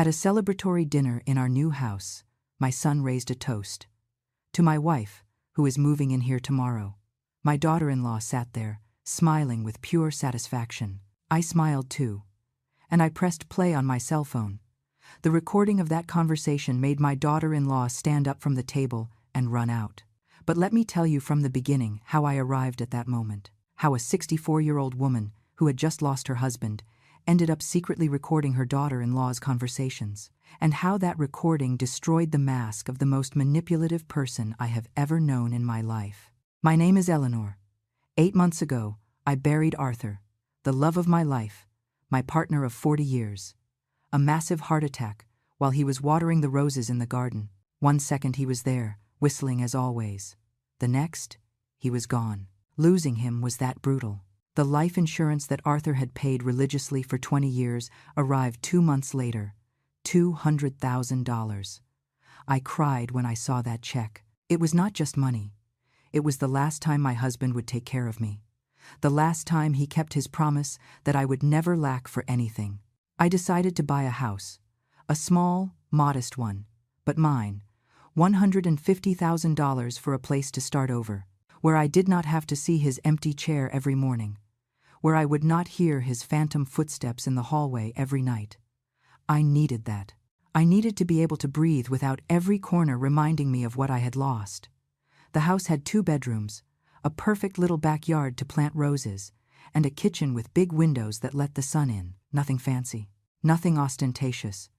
At a celebratory dinner in our new house, my son raised a toast. To my wife, who is moving in here tomorrow. My daughter-in-law sat there, smiling with pure satisfaction. I smiled too. And I pressed play on my cell phone. The recording of that conversation made my daughter-in-law stand up from the table and run out. But let me tell you from the beginning how I arrived at that moment. How a 64-year-old woman, who had just lost her husband, ended up secretly recording her daughter-in-law's conversations, and how that recording destroyed the mask of the most manipulative person I have ever known in my life. My name is Eleanor. 8 months ago, I buried Arthur, the love of my life, my partner of 40 years. A massive heart attack while he was watering the roses in the garden. 1 second he was there, whistling as always. The next, he was gone. Losing him was that brutal. The life insurance that Arthur had paid religiously for 20 years arrived 2 months later. $200,000. I cried when I saw that check. It was not just money. It was the last time my husband would take care of me. The last time he kept his promise that I would never lack for anything. I decided to buy a house. A small, modest one, but mine. $150,000 for a place to start over, where I did not have to see his empty chair every morning, where I would not hear his phantom footsteps in the hallway every night. I needed that. I needed to be able to breathe without every corner reminding me of what I had lost. The house had 2 bedrooms, a perfect little backyard to plant roses, and a kitchen with big windows that let the sun in. Nothing fancy, nothing ostentatious.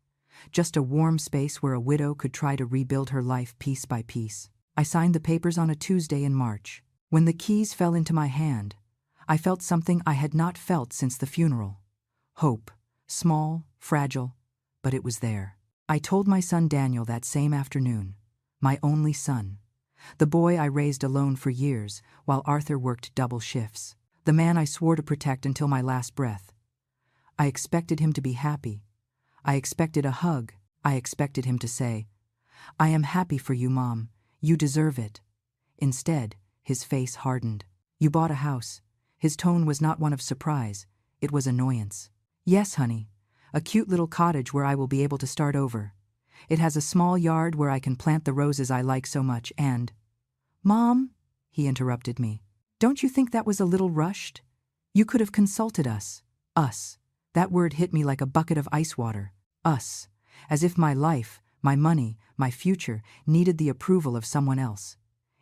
Just a warm space where a widow could try to rebuild her life piece by piece. I signed the papers on a Tuesday in March. When the keys fell into my hand, I felt something I had not felt since the funeral. Hope, small, fragile, but it was there. I told my son Daniel that same afternoon, my only son, the boy I raised alone for years while Arthur worked double shifts, the man I swore to protect until my last breath. I expected him to be happy. I expected a hug. I expected him to say, "I am happy for you, Mom. You deserve it." Instead, his face hardened. "You bought a house." His tone was not one of surprise. It was annoyance. "Yes, honey. A cute little cottage where I will be able to start over. It has a small yard where I can plant the roses I like so much and—" "Mom," he interrupted me, "don't you think that was a little rushed? You could have consulted us." Us. That word hit me like a bucket of ice water. Us. As if my life, my money, my future needed the approval of someone else.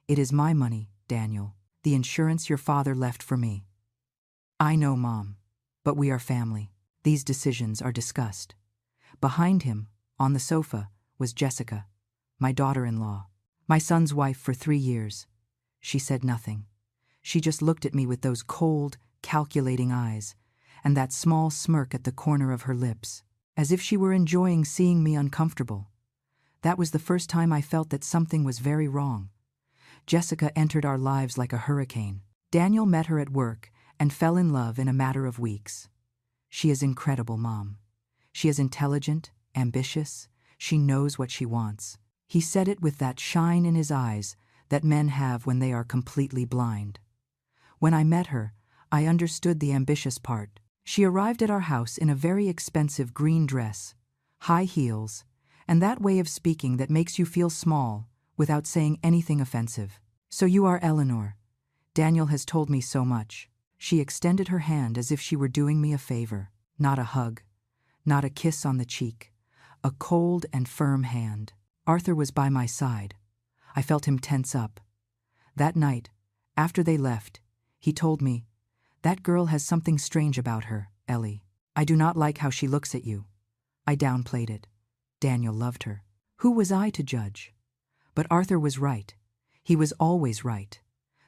"It is my money, Daniel. The insurance your father left for me." "I know, Mom. But we are family. These decisions are discussed." Behind him, on the sofa, was Jessica, my daughter-in-law, my son's wife for 3 years. She said nothing. She just looked at me with those cold, calculating eyes, and that small smirk at the corner of her lips, as if she were enjoying seeing me uncomfortable. That was the first time I felt that something was very wrong. Jessica entered our lives like a hurricane. Daniel met her at work and fell in love in a matter of weeks. She is incredible, Mom. She is intelligent, ambitious. She knows what she wants. He said it with that shine in his eyes that men have when they are completely blind. When I met her, I understood the ambitious part. She arrived at our house in a very expensive green dress, high heels, and that way of speaking that makes you feel small without saying anything offensive. "So you are Eleanor. Daniel has told me so much." She extended her hand as if she were doing me a favor. Not a hug, not a kiss on the cheek, a cold and firm hand. Arthur was by my side. I felt him tense up. That night, after they left, he told me, "That girl has something strange about her, Ellie. I do not like how she looks at you." I downplayed it. Daniel loved her. Who was I to judge? But Arthur was right. He was always right.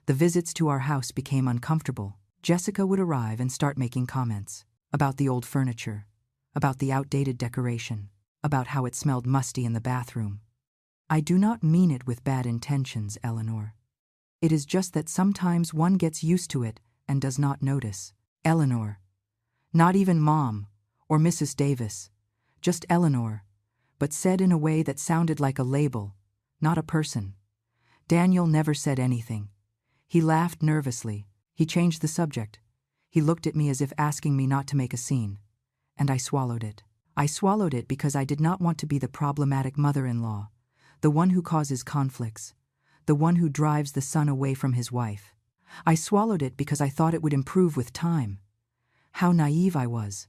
The visits to our house became uncomfortable. Jessica would arrive and start making comments about the old furniture, about the outdated decoration, about how it smelled musty in the bathroom. I do not mean it with bad intentions, Eleanor. It is just that sometimes one gets used to it and does not notice. Eleanor. Not even Mom or Mrs. Davis, just Eleanor, but said in a way that sounded like a label, not a person. Daniel never said anything. He laughed nervously. He changed the subject. He looked at me as if asking me not to make a scene, and I swallowed it. I swallowed it because I did not want to be the problematic mother-in-law, the one who causes conflicts, the one who drives the son away from his wife. I swallowed it because I thought it would improve with time. How naive I was.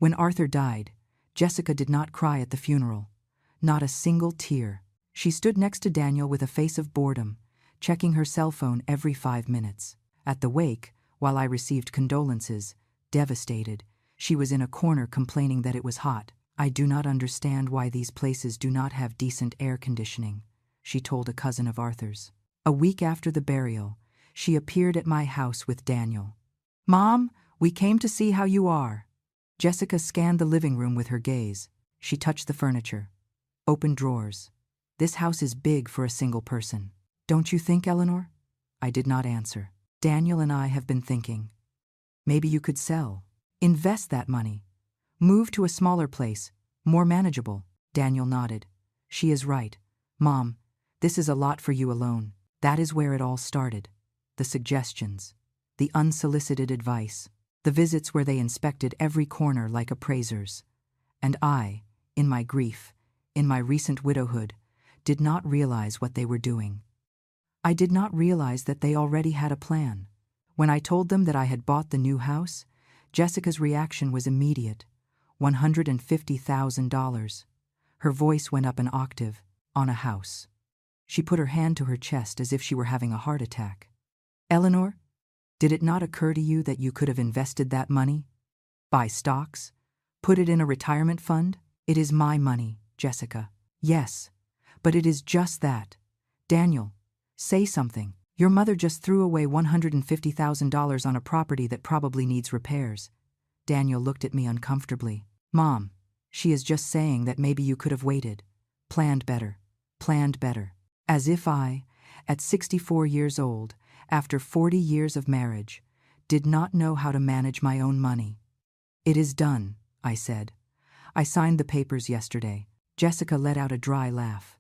When Arthur died, Jessica did not cry at the funeral. Not a single tear. She stood next to Daniel with a face of boredom, checking her cell phone every 5 minutes. At the wake, while I received condolences, devastated, she was in a corner complaining that it was hot. I do not understand why these places do not have decent air conditioning, she told a cousin of Arthur's. A week after the burial, she appeared at my house with Daniel. "Mom, we came to see how you are." Jessica scanned the living room with her gaze. She touched the furniture. Opened drawers. "This house is big for a single person. Don't you think, Eleanor?" I did not answer. "Daniel and I have been thinking. Maybe you could sell. Invest that money. Move to a smaller place, more manageable." Daniel nodded. "She is right. Mom, this is a lot for you alone." That is where it all started. The suggestions. The unsolicited advice. The visits where they inspected every corner like appraisers. And I, in my grief, in my recent widowhood, did not realize what they were doing. I did not realize that they already had a plan. When I told them that I had bought the new house, Jessica's reaction was immediate. $150,000. Her voice went up an octave. On a house. She put her hand to her chest as if she were having a heart attack. "Eleanor, did it not occur to you that you could have invested that money? Buy stocks? Put it in a retirement fund?" "It is my money, Jessica." "Yes, but it is just that. Daniel, say something. Your mother just threw away $150,000 on a property that probably needs repairs." Daniel looked at me uncomfortably. "Mom, she is just saying that maybe you could have waited. Planned better. Planned better." As if I, at 64 years old, after 40 years of marriage, did not know how to manage my own money. "It is done," I said. "I signed the papers yesterday." Jessica let out a dry laugh.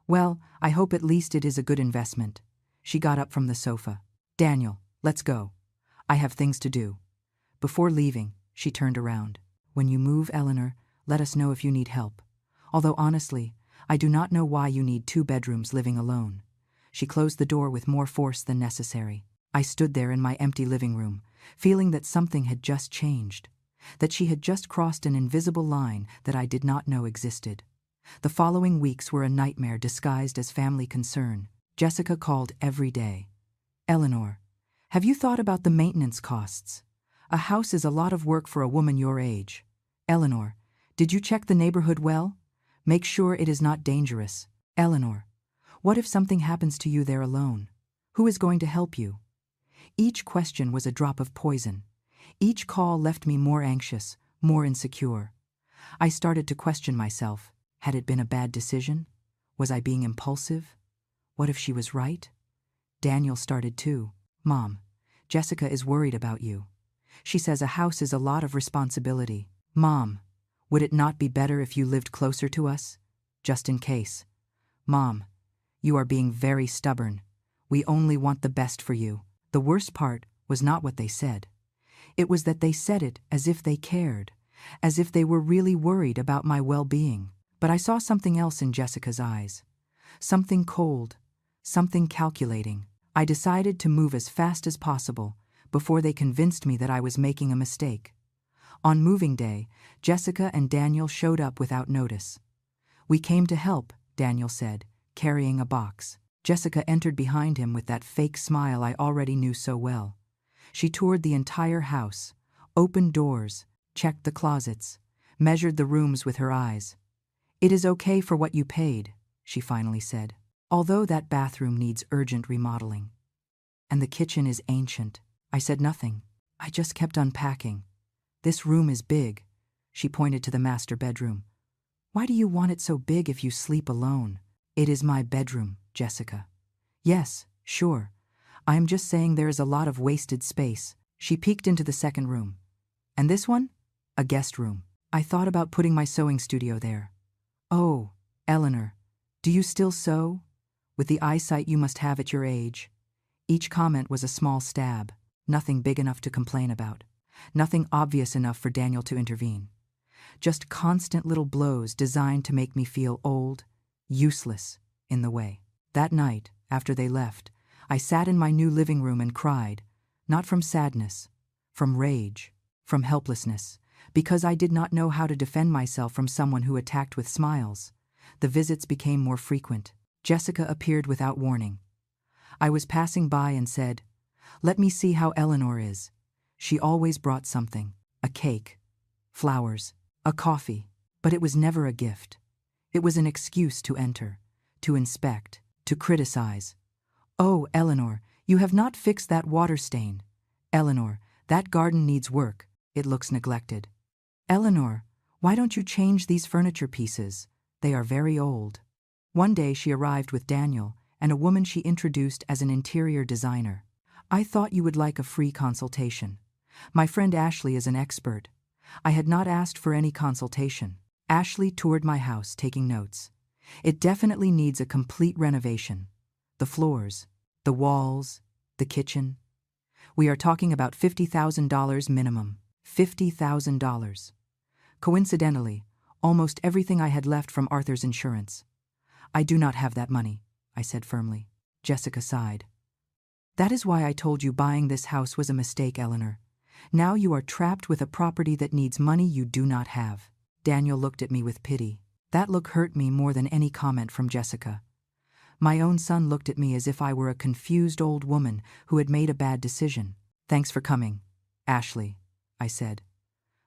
"Well, I hope at least it is a good investment." She got up from the sofa. "Daniel, let's go. I have things to do." Before leaving, she turned around. "When you move, Eleanor, let us know if you need help. Although honestly, I do not know why you need 2 bedrooms living alone." She closed the door with more force than necessary. I stood there in my empty living room, feeling that something had just changed, that she had just crossed an invisible line that I did not know existed. The following weeks were a nightmare disguised as family concern. Jessica called every day. "Eleanor, have you thought about the maintenance costs? A house is a lot of work for a woman your age. Eleanor, did you check the neighborhood well? Make sure it is not dangerous. Eleanor, what if something happens to you there alone? Who is going to help you?" Each question was a drop of poison. Each call left me more anxious, more insecure. I started to question myself. Had it been a bad decision? Was I being impulsive? What if she was right? Daniel started too. "Mom, Jessica is worried about you. She says a house is a lot of responsibility. Mom, would it not be better if you lived closer to us? Just in case." "Mom, you are being very stubborn. We only want the best for you." The worst part was not what they said. It was that they said it as if they cared, as if they were really worried about my well-being. But I saw something else in Jessica's eyes. Something cold, something calculating. I decided to move as fast as possible before they convinced me that I was making a mistake. On moving day, Jessica and Daniel showed up without notice. "We came to help," Daniel said, carrying a box. Jessica entered behind him with that fake smile I already knew so well. She toured the entire house, opened doors, checked the closets, measured the rooms with her eyes. "It is okay for what you paid," she finally said. "Although that bathroom needs urgent remodeling. And the kitchen is ancient." I said nothing. I just kept unpacking. "This room is big," she pointed to the master bedroom. "Why do you want it so big if you sleep alone?" "It is my bedroom, Jessica." "Yes, sure. I am just saying there is a lot of wasted space." She peeked into the second room. "And this one? A guest room. I thought about putting my sewing studio there." "Oh, Eleanor, do you still sew? With the eyesight you must have at your age." Each comment was a small stab, nothing big enough to complain about, nothing obvious enough for Daniel to intervene. just constant little blows designed to make me feel old, useless, in the way. That night, after they left, I sat in my new living room and cried, not from sadness, from rage, from helplessness, because I did not know how to defend myself from someone who attacked with smiles. The visits became more frequent. Jessica appeared without warning. I was passing by and said, "Let me see how Eleanor is." She always brought something, a cake, flowers, a coffee, but it was never a gift. It was an excuse to enter, to inspect, to criticize. "Oh, Eleanor, you have not fixed that water stain. Eleanor, that garden needs work, it looks neglected. Eleanor, why don't you change these furniture pieces? They are very old." One day she arrived with Daniel and a woman she introduced as an interior designer. "I thought you would like a free consultation. My friend Ashley is an expert." I had not asked for any consultation. Ashley toured my house, taking notes. "It definitely needs a complete renovation. The floors, the walls, the kitchen. We are talking about $50,000 minimum. $50,000. Coincidentally, almost everything I had left from Arthur's insurance. "I do not have that money," I said firmly. Jessica sighed. "That is why I told you buying this house was a mistake, Eleanor. Now you are trapped with a property that needs money you do not have." Daniel looked at me with pity. That look hurt me more than any comment from Jessica. My own son looked at me as if I were a confused old woman who had made a bad decision. "Thanks for coming, Ashley," I said.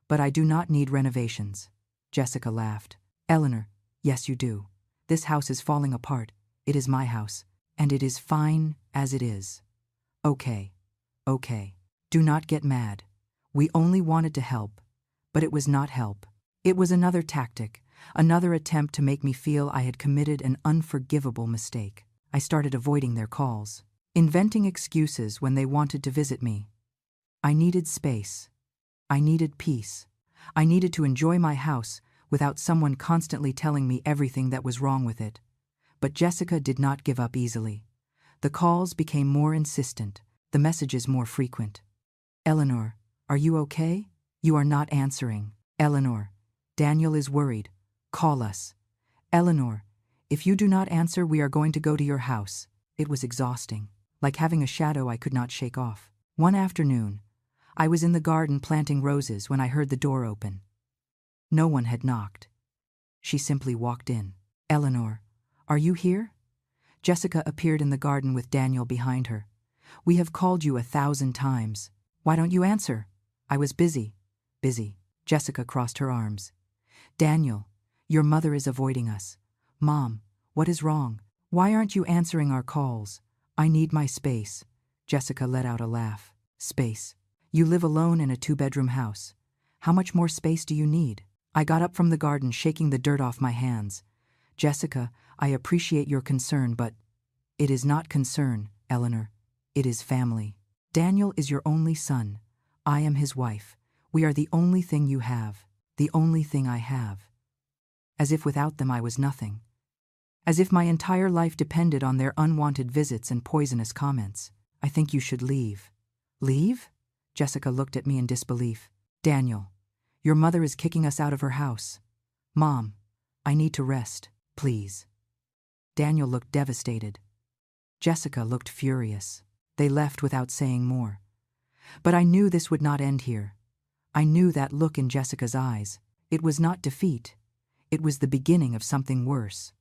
"But I do not need renovations." Jessica laughed. "Eleanor, yes you do. This house is falling apart. It is my house, and it is fine as it is." Okay. Do not get mad. We only wanted to help, but it was not help. It was another tactic, another attempt to make me feel I had committed an unforgivable mistake. I started avoiding their calls, inventing excuses when they wanted to visit me. I needed space. I needed peace. I needed to enjoy my house without someone constantly telling me everything that was wrong with it. But Jessica did not give up easily. The calls became more insistent, the messages more frequent. "Eleanor, are you okay? You are not answering. Eleanor, Daniel is worried. Call us. Eleanor, if you do not answer, we are going to go to your house." It was exhausting, like having a shadow I could not shake off. One afternoon, I was in the garden planting roses when I heard the door open. No one had knocked. She simply walked in. "Eleanor, are you here?" Jessica appeared in the garden with Daniel behind her. "We have called you 1,000 times. Why don't you answer?" "I was busy." "Busy." Jessica crossed her arms. "Daniel, your mother is avoiding us. Mom, what is wrong? Why aren't you answering our calls? I need my space." Jessica let out a laugh. "Space? You live alone in a 2-bedroom house. How much more space do you need?" I got up from the garden, shaking the dirt off my hands. "Jessica, I appreciate your concern, but it is not concern, Eleanor. It is family. Daniel is your only son. I am his wife. We are the only thing you have, the only thing I have." As if without them I was nothing. As if my entire life depended on their unwanted visits and poisonous comments. "I think you should leave." "Leave?" Jessica looked at me in disbelief. "Daniel, your mother is kicking us out of her house." "Mom, I need to rest, please." Daniel looked devastated. Jessica looked furious. They left without saying more. But I knew this would not end here. I knew that look in Jessica's eyes. It was not defeat. It was the beginning of something worse.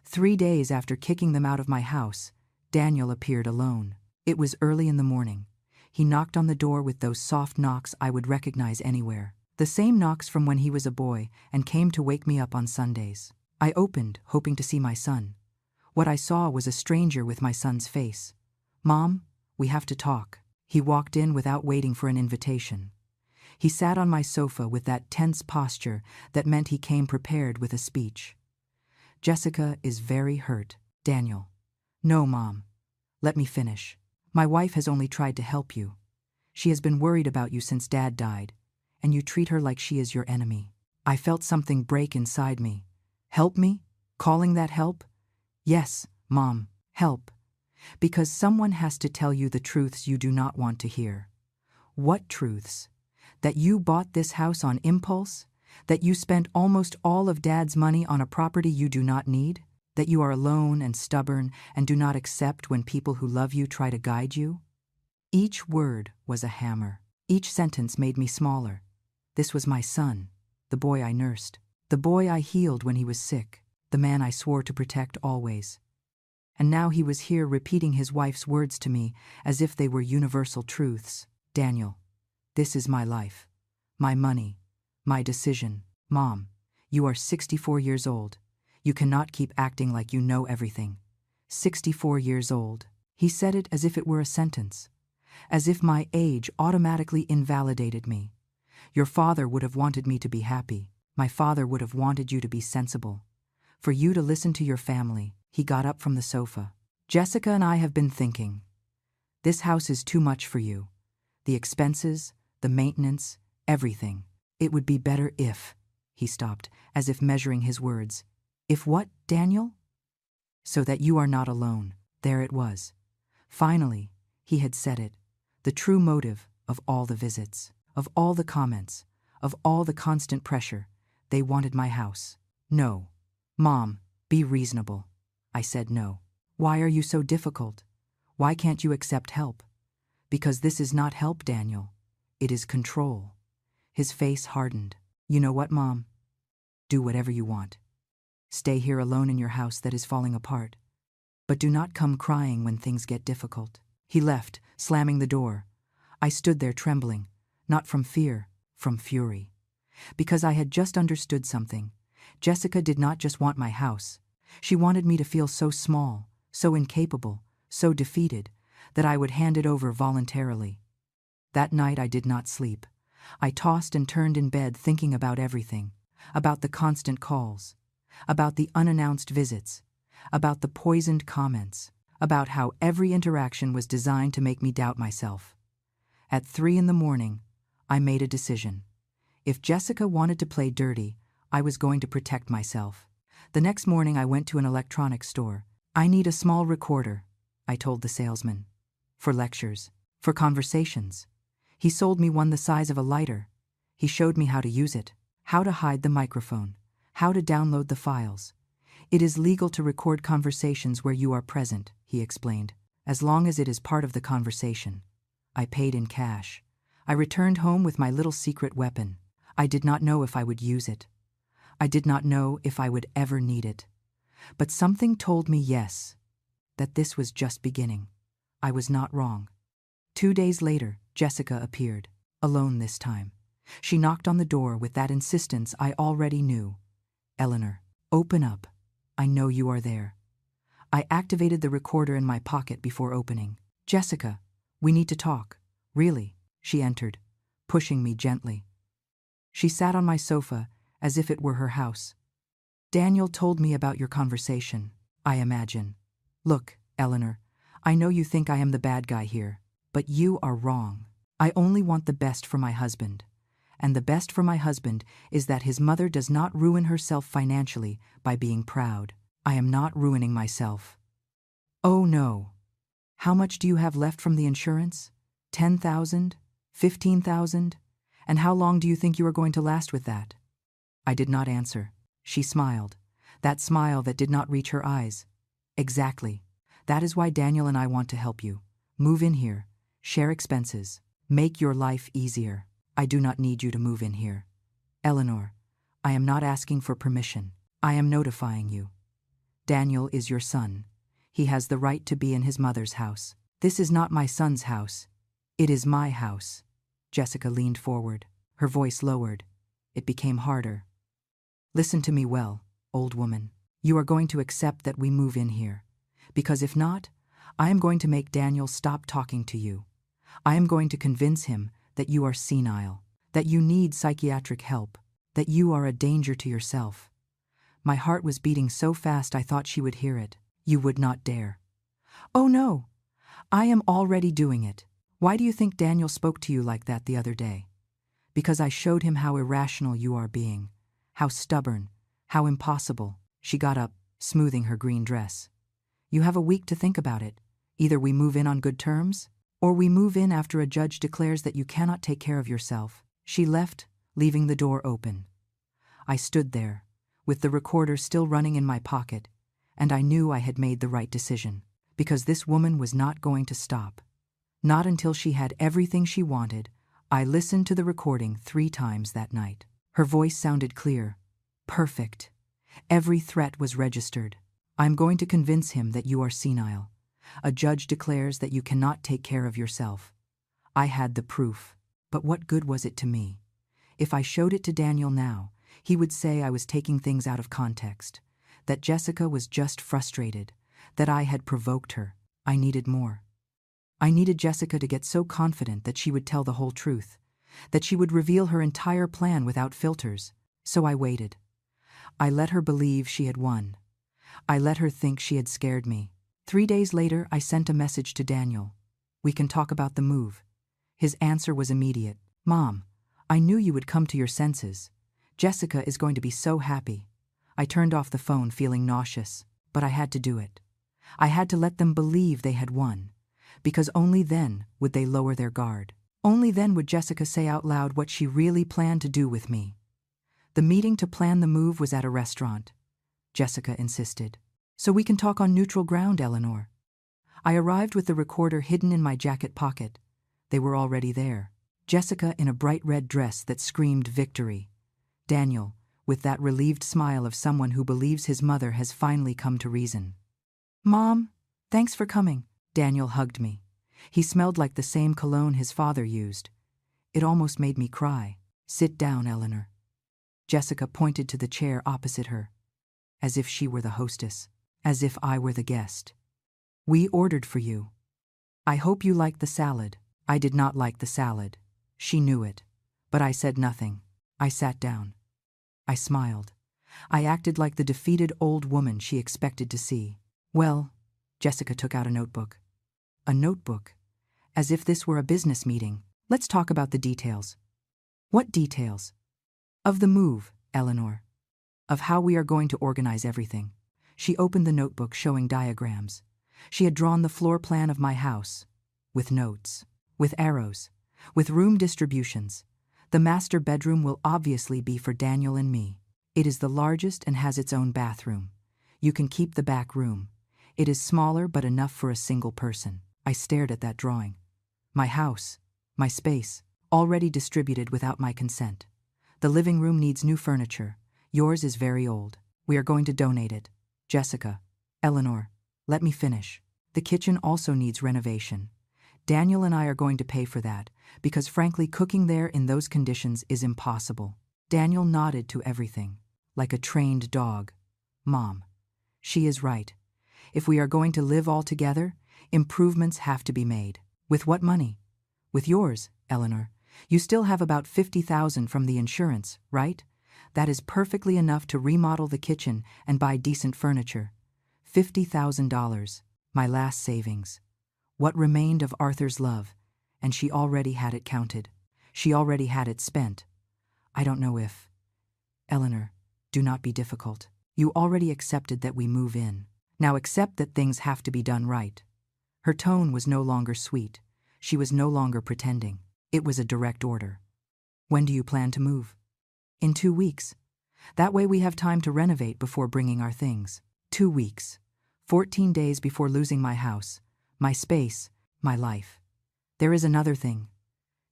3 days after kicking them out of my house, Daniel appeared alone. It was early in the morning. He knocked on the door with those soft knocks I would recognize anywhere. The same knocks from when he was a boy and came to wake me up on Sundays. I opened, hoping to see my son. What I saw was a stranger with my son's face. "Mom, we have to talk." He walked in without waiting for an invitation. He sat on my sofa with that tense posture that meant he came prepared with a speech. "Jessica is very hurt." "Daniel." "No, Mom. Let me finish. My wife has only tried to help you. She has been worried about you since Dad died, and you treat her like she is your enemy." I felt something break inside me. Help me? Calling that help? Yes, Mom, help. Because someone has to tell you the truths you do not want to hear. What truths? That you bought this house on impulse? That you spent almost all of Dad's money on a property you do not need? That you are alone and stubborn and do not accept when people who love you try to guide you? Each word was a hammer. Each sentence made me smaller. This was my son, the boy I nursed, the boy I healed when he was sick, the man I swore to protect always. And now he was here repeating his wife's words to me as if they were universal truths. Daniel, this is my life, my money, my decision. Mom, you are 64 years old. You cannot keep acting like you know everything. 64 years old. He said it as if it were a sentence, as if my age automatically invalidated me. Your father would have wanted me to be happy. My father would have wanted you to be sensible. For you to listen to your family. He got up from the sofa. Jessica and I have been thinking. This house is too much for you. The expenses, the maintenance, everything. It would be better if... He stopped, as if measuring his words. If what, Daniel? So that you are not alone. There it was. Finally, he had said it. The true motive of all the visits, of all the comments, of all the constant pressure. They wanted my house. No. Mom, be reasonable. I said no. Why are you so difficult? Why can't you accept help? Because this is not help, Daniel. It is control. His face hardened. You know what, Mom? Do whatever you want. Stay here alone in your house that is falling apart. But do not come crying when things get difficult. He left, slamming the door. I stood there trembling, not from fear, from fury. Because I had just understood something. Jessica did not just want my house. She wanted me to feel so small, so incapable, so defeated, that I would hand it over voluntarily. That night I did not sleep. I tossed and turned in bed thinking about everything, about the constant calls, about the unannounced visits, about the poisoned comments, about how every interaction was designed to make me doubt myself. At 3 a.m, I made a decision. If Jessica wanted to play dirty, I was going to protect myself. The next morning I went to an electronics store. I need a small recorder, I told the salesman. For lectures, for conversations. He sold me one the size of a lighter. He showed me how to use it, how to hide the microphone, how to download the files. It is legal to record conversations where you are present, he explained, as long as it is part of the conversation. I paid in cash. I returned home with my little secret weapon. I did not know if I would use it. I did not know if I would ever need it. But something told me yes, that this was just beginning. I was not wrong. 2 days later, Jessica appeared, alone this time. She knocked on the door with that insistence I already knew. Eleanor, open up. I know you are there. I activated the recorder in my pocket before opening. Jessica, we need to talk. Really, she entered, pushing me gently. She sat on my sofa as if it were her house. Daniel told me about your conversation, I imagine. Look, Eleanor, I know you think I am the bad guy here, but you are wrong. I only want the best for my husband. And the best for my husband is that his mother does not ruin herself financially by being proud. I am not ruining myself. Oh no. How much do you have left from the insurance? 10,000? 15,000? And how long do you think you are going to last with that? I did not answer. She smiled. That smile that did not reach her eyes. Exactly. That is why Daniel and I want to help you. Move in here. Share expenses. Make your life easier. I do not need you to move in here. Eleanor, I am not asking for permission. I am notifying you. Daniel is your son. He has the right to be in his mother's house. This is not my son's house. It is my house. Jessica leaned forward. Her voice lowered. It became harder. Listen to me well, old woman. You are going to accept that we move in here. Because if not, I am going to make Daniel stop talking to you. I am going to convince him that you are senile, that you need psychiatric help, that you are a danger to yourself. My heart was beating so fast I thought she would hear it. You would not dare. Oh no, I am already doing it. Why do you think Daniel spoke to you like that the other day? Because I showed him how irrational you are being, how stubborn, how impossible. She got up, smoothing her green dress. You have a week to think about it. Either we move in on good terms, or we move in after a judge declares that you cannot take care of yourself. She left, leaving the door open. I stood there, with the recorder still running in my pocket, and I knew I had made the right decision, because this woman was not going to stop. Not until she had everything she wanted. I listened to the recording 3 times that night. Her voice sounded clear, perfect. Every threat was registered. I'm going to convince him that you are senile. A judge declares that you cannot take care of yourself. I had the proof, but what good was it to me? If I showed it to Daniel now, he would say I was taking things out of context, that Jessica was just frustrated, that I had provoked her. I needed more. I needed Jessica to get so confident that she would tell the whole truth, that she would reveal her entire plan without filters. So I waited. I let her believe she had won. I let her think she had scared me. 3 days later, I sent a message to Daniel. We can talk about the move. His answer was immediate. Mom, I knew you would come to your senses. Jessica is going to be so happy. I turned off the phone feeling nauseous, but I had to do it. I had to let them believe they had won, because only then would they lower their guard. Only then would Jessica say out loud what she really planned to do with me. The meeting to plan the move was at a restaurant. Jessica insisted. So we can talk on neutral ground, Eleanor. I arrived with the recorder hidden in my jacket pocket. They were already there. Jessica in a bright red dress that screamed victory. Daniel, with that relieved smile of someone who believes his mother has finally come to reason. Mom, thanks for coming. Daniel hugged me. He smelled like the same cologne his father used. It almost made me cry. Sit down, Eleanor. Jessica pointed to the chair opposite her, as if she were the hostess, as if I were the guest. We ordered for you. I hope you like the salad. I did not like the salad. She knew it, but I said nothing. I sat down. I smiled. I acted like the defeated old woman she expected to see. Well, Jessica took out a notebook. A notebook? As if this were a business meeting. Let's talk about the details. What details? Of the move, Eleanor. Of how we are going to organize everything. She opened the notebook showing diagrams. She had drawn the floor plan of my house, with notes, with arrows, with room distributions. The master bedroom will obviously be for Daniel and me. It is the largest and has its own bathroom. You can keep the back room. It is smaller but enough for a single person. I stared at that drawing. My house, my space, already distributed without my consent. The living room needs new furniture. Yours is very old. We are going to donate it. Jessica, Eleanor, let me finish. The kitchen also needs renovation. Daniel and I are going to pay for that, because frankly cooking there in those conditions is impossible. Daniel nodded to everything, like a trained dog. Mom, she is right. If we are going to live all together, improvements have to be made. With what money? With yours, Eleanor. You still have about $50,000 from the insurance, right? That is perfectly enough to remodel the kitchen and buy decent furniture. $50,000, my last savings. What remained of Arthur's love, and she already had it counted. She already had it spent. I don't know if... Eleanor, do not be difficult. You already accepted that we move in. Now accept that things have to be done right. Her tone was no longer sweet. She was no longer pretending. It was a direct order. When do you plan to move? In 2 weeks. That way we have time to renovate before bringing our things. 2 weeks. 14 days before losing my house, my space, my life. There is another thing.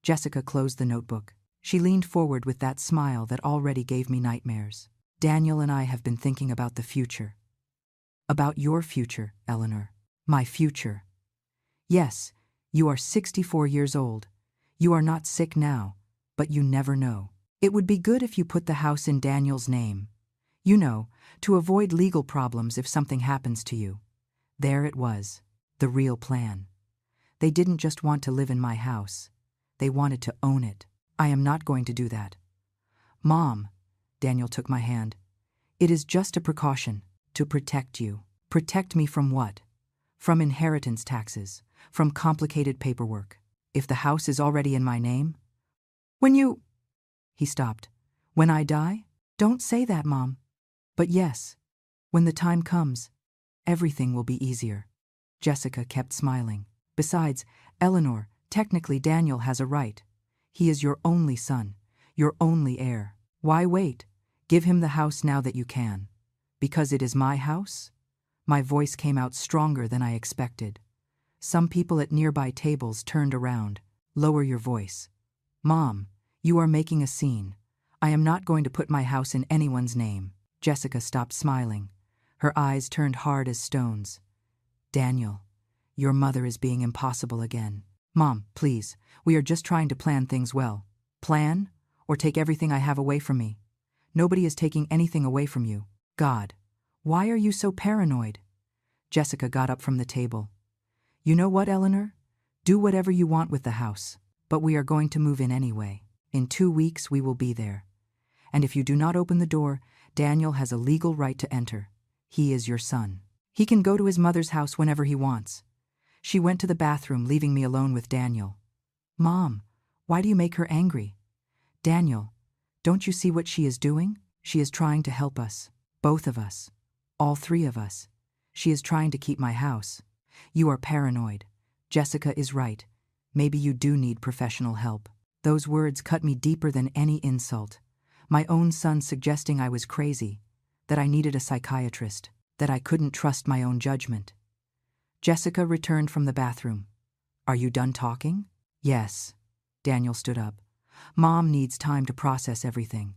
Jessica closed the notebook. She leaned forward with that smile that already gave me nightmares. Daniel and I have been thinking about the future. About your future, Eleanor. My future. Yes, you are 64 years old. You are not sick now, but you never know. It would be good if you put the house in Daniel's name. You know, to avoid legal problems if something happens to you. There it was, the real plan. They didn't just want to live in my house. They wanted to own it. I am not going to do that. Mom, Daniel took my hand. It is just a precaution, to protect you. Protect me from what? From inheritance taxes, from complicated paperwork. If the house is already in my name? When you... He stopped. When I die? Don't say that, Mom. But yes, when the time comes, everything will be easier. Jessica kept smiling. Besides, Eleanor, technically Daniel has a right. He is your only son, your only heir. Why wait? Give him the house now that you can. Because it is my house? My voice came out stronger than I expected. Some people at nearby tables turned around. Lower your voice. Mom, you are making a scene. I am not going to put my house in anyone's name. Jessica stopped smiling. Her eyes turned hard as stones. Daniel, your mother is being impossible again. Mom, please, we are just trying to plan things well. Plan? Or take everything I have away from me? Nobody is taking anything away from you. God, why are you so paranoid? Jessica got up from the table. You know what, Eleanor? Do whatever you want with the house, but we are going to move in anyway. In 2 weeks we will be there. And if you do not open the door, Daniel has a legal right to enter. He is your son. He can go to his mother's house whenever he wants. She went to the bathroom, leaving me alone with Daniel. Mom, why do you make her angry? Daniel, don't you see what she is doing? She is trying to help us. Both of us. All 3 of us. She is trying to keep my house. You are paranoid. Jessica is right. Maybe you do need professional help. Those words cut me deeper than any insult. My own son suggesting I was crazy, that I needed a psychiatrist, that I couldn't trust my own judgment. Jessica returned from the bathroom. Are you done talking? Yes. Daniel stood up. Mom needs time to process everything.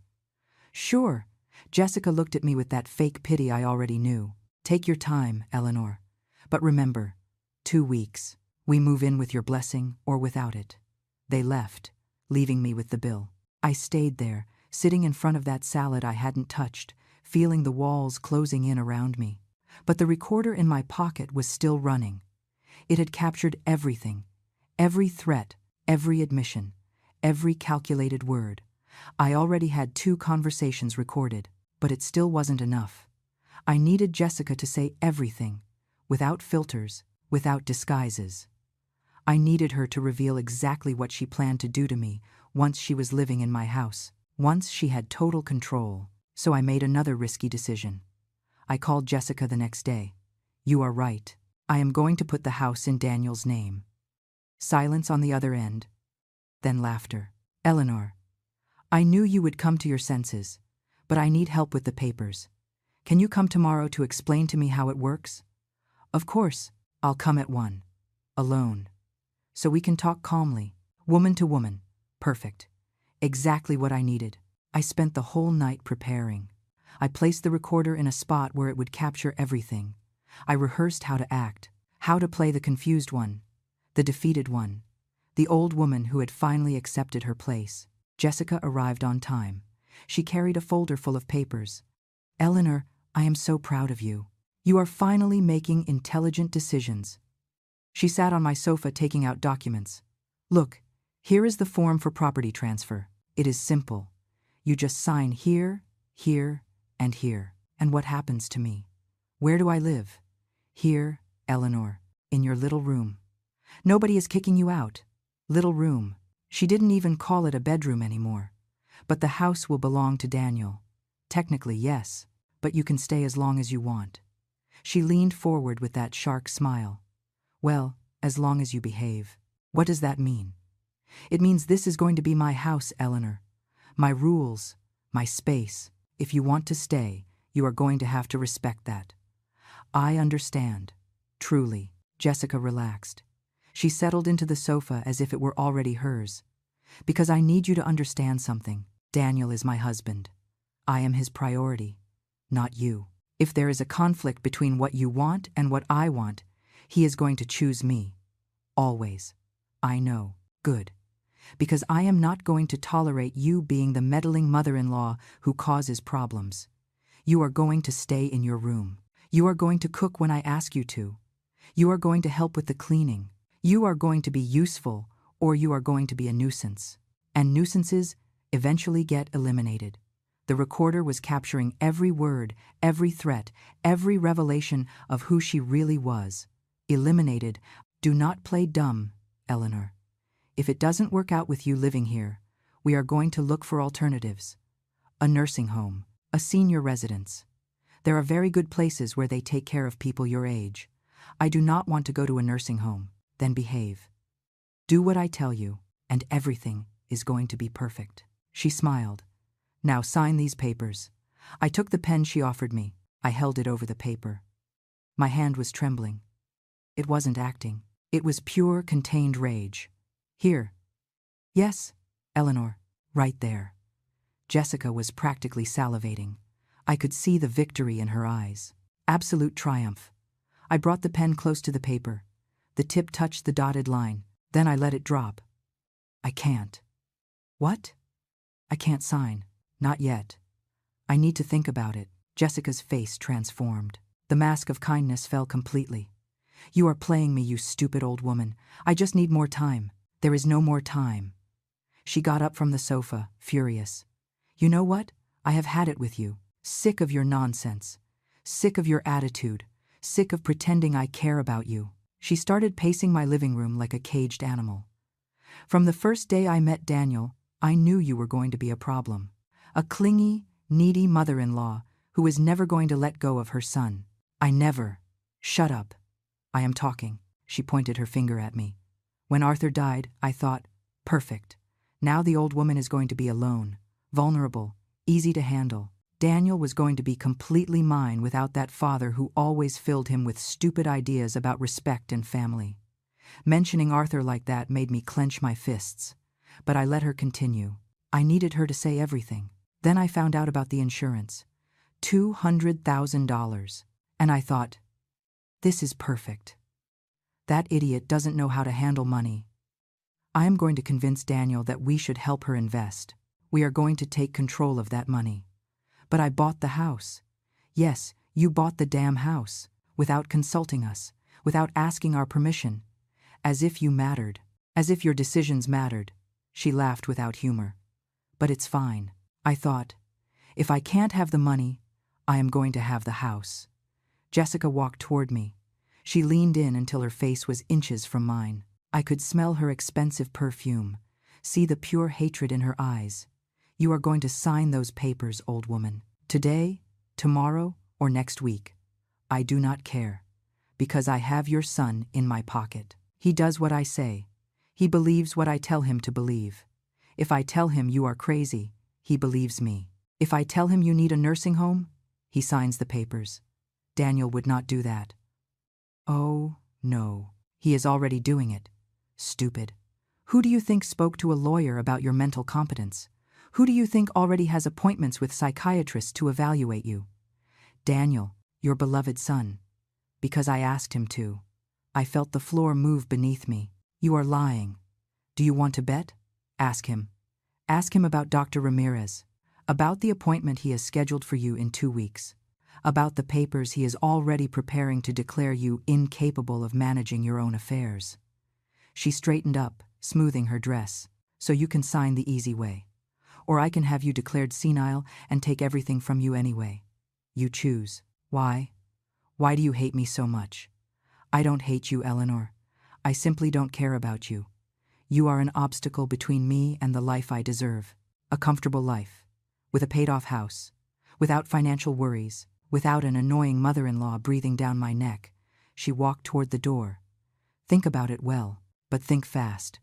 Sure. Jessica looked at me with that fake pity I already knew. Take your time, Eleanor. But remember, 2 weeks. We move in with your blessing or without it. They left, leaving me with the bill. I stayed there, sitting in front of that salad I hadn't touched, feeling the walls closing in around me. But the recorder in my pocket was still running. It had captured everything, every threat, every admission, every calculated word. I already had 2 conversations recorded, but it still wasn't enough. I needed Jessica to say everything, without filters, without disguises. I needed her to reveal exactly what she planned to do to me once she was living in my house. Once she had total control. So I made another risky decision. I called Jessica the next day. You are right. I am going to put the house in Daniel's name. Silence on the other end. Then laughter. Eleanor, I knew you would come to your senses, but I need help with the papers. Can you come tomorrow to explain to me how it works? Of course, I'll come at 1. Alone. So we can talk calmly, woman to woman. Perfect. Exactly what I needed. I spent the whole night preparing. I placed the recorder in a spot where it would capture everything. I rehearsed how to act, how to play the confused one, the defeated one, the old woman who had finally accepted her place. Jessica arrived on time. She carried a folder full of papers. Eleanor, I am so proud of you. You are finally making intelligent decisions. She sat on my sofa taking out documents. Look, here is the form for property transfer. It is simple. You just sign here, here, and here. And what happens to me? Where do I live? Here, Eleanor, in your little room. Nobody is kicking you out. Little room. She didn't even call it a bedroom anymore. But the house will belong to Daniel. Technically, yes, but you can stay as long as you want. She leaned forward with that shark smile. Well, as long as you behave. What does that mean? It means this is going to be my house, Eleanor. My rules, my space. If you want to stay, you are going to have to respect that. I understand. Truly. Jessica relaxed. She settled into the sofa as if it were already hers. Because I need you to understand something. Daniel is my husband. I am his priority, not you. If there is a conflict between what you want and what I want, he is going to choose me. Always. I know. Good. Because I am not going to tolerate you being the meddling mother-in-law who causes problems. You are going to stay in your room. You are going to cook when I ask you to. You are going to help with the cleaning. You are going to be useful, or you are going to be a nuisance. And nuisances eventually get eliminated. The recorder was capturing every word, every threat, every revelation of who she really was. Eliminated. Do not play dumb, Eleanor. If it doesn't work out with you living here, we are going to look for alternatives. A nursing home, a senior residence. There are very good places where they take care of people your age. I do not want to go to a nursing home. Then behave. Do what I tell you, and everything is going to be perfect. She smiled. Now sign these papers. I took the pen she offered me. I held it over the paper. My hand was trembling. It wasn't acting. It was pure, contained rage. Here. Yes, Eleanor. Right there. Jessica was practically salivating. I could see the victory in her eyes. Absolute triumph. I brought the pen close to the paper. The tip touched the dotted line. Then I let it drop. I can't. What? I can't sign. Not yet. I need to think about it. Jessica's face transformed. The mask of kindness fell completely. You are playing me, you stupid old woman. I just need more time. There is no more time. She got up from the sofa, furious. You know what? I have had it with you. Sick of your nonsense. Sick of your attitude. Sick of pretending I care about you. She started pacing my living room like a caged animal. From the first day I met Daniel, I knew you were going to be a problem. A clingy, needy mother-in-law who was never going to let go of her son. I never. Shut up. I am talking. She pointed her finger at me. When Arthur died, I thought, perfect. Now the old woman is going to be alone, vulnerable, easy to handle. Daniel was going to be completely mine without that father who always filled him with stupid ideas about respect and family. Mentioning Arthur like that made me clench my fists. But I let her continue. I needed her to say everything. Then I found out about the insurance. $200,000. And I thought, this is perfect. That idiot doesn't know how to handle money. I am going to convince Daniel that we should help her invest. We are going to take control of that money. But I bought the house. Yes, you bought the damn house, without consulting us, without asking our permission. As if you mattered. As if your decisions mattered. She laughed without humor. But it's fine. I thought, if I can't have the money, I am going to have the house. Jessica walked toward me. She leaned in until her face was inches from mine. I could smell her expensive perfume, see the pure hatred in her eyes. You are going to sign those papers, old woman. Today, tomorrow, or next week. I do not care. Because I have your son in my pocket. He does what I say. He believes what I tell him to believe. If I tell him you are crazy, he believes me. If I tell him you need a nursing home, he signs the papers. Daniel would not do that. Oh, no. He is already doing it. Stupid. Who do you think spoke to a lawyer about your mental competence? Who do you think already has appointments with psychiatrists to evaluate you? Daniel, your beloved son. Because I asked him to. I felt the floor move beneath me. You are lying. Do you want to bet? Ask him. Ask him about Dr. Ramirez. About the appointment he has scheduled for you in 2 weeks. About the papers he is already preparing to declare you incapable of managing your own affairs. She straightened up, smoothing her dress. So you can sign the easy way. Or I can have you declared senile and take everything from you anyway. You choose. Why? Why do you hate me so much? I don't hate you, Eleanor. I simply don't care about you. You are an obstacle between me and the life I deserve. A comfortable life. With a paid-off house. Without financial worries. Without an annoying mother-in-law breathing down my neck. She walked toward the door. Think about it well, but think fast.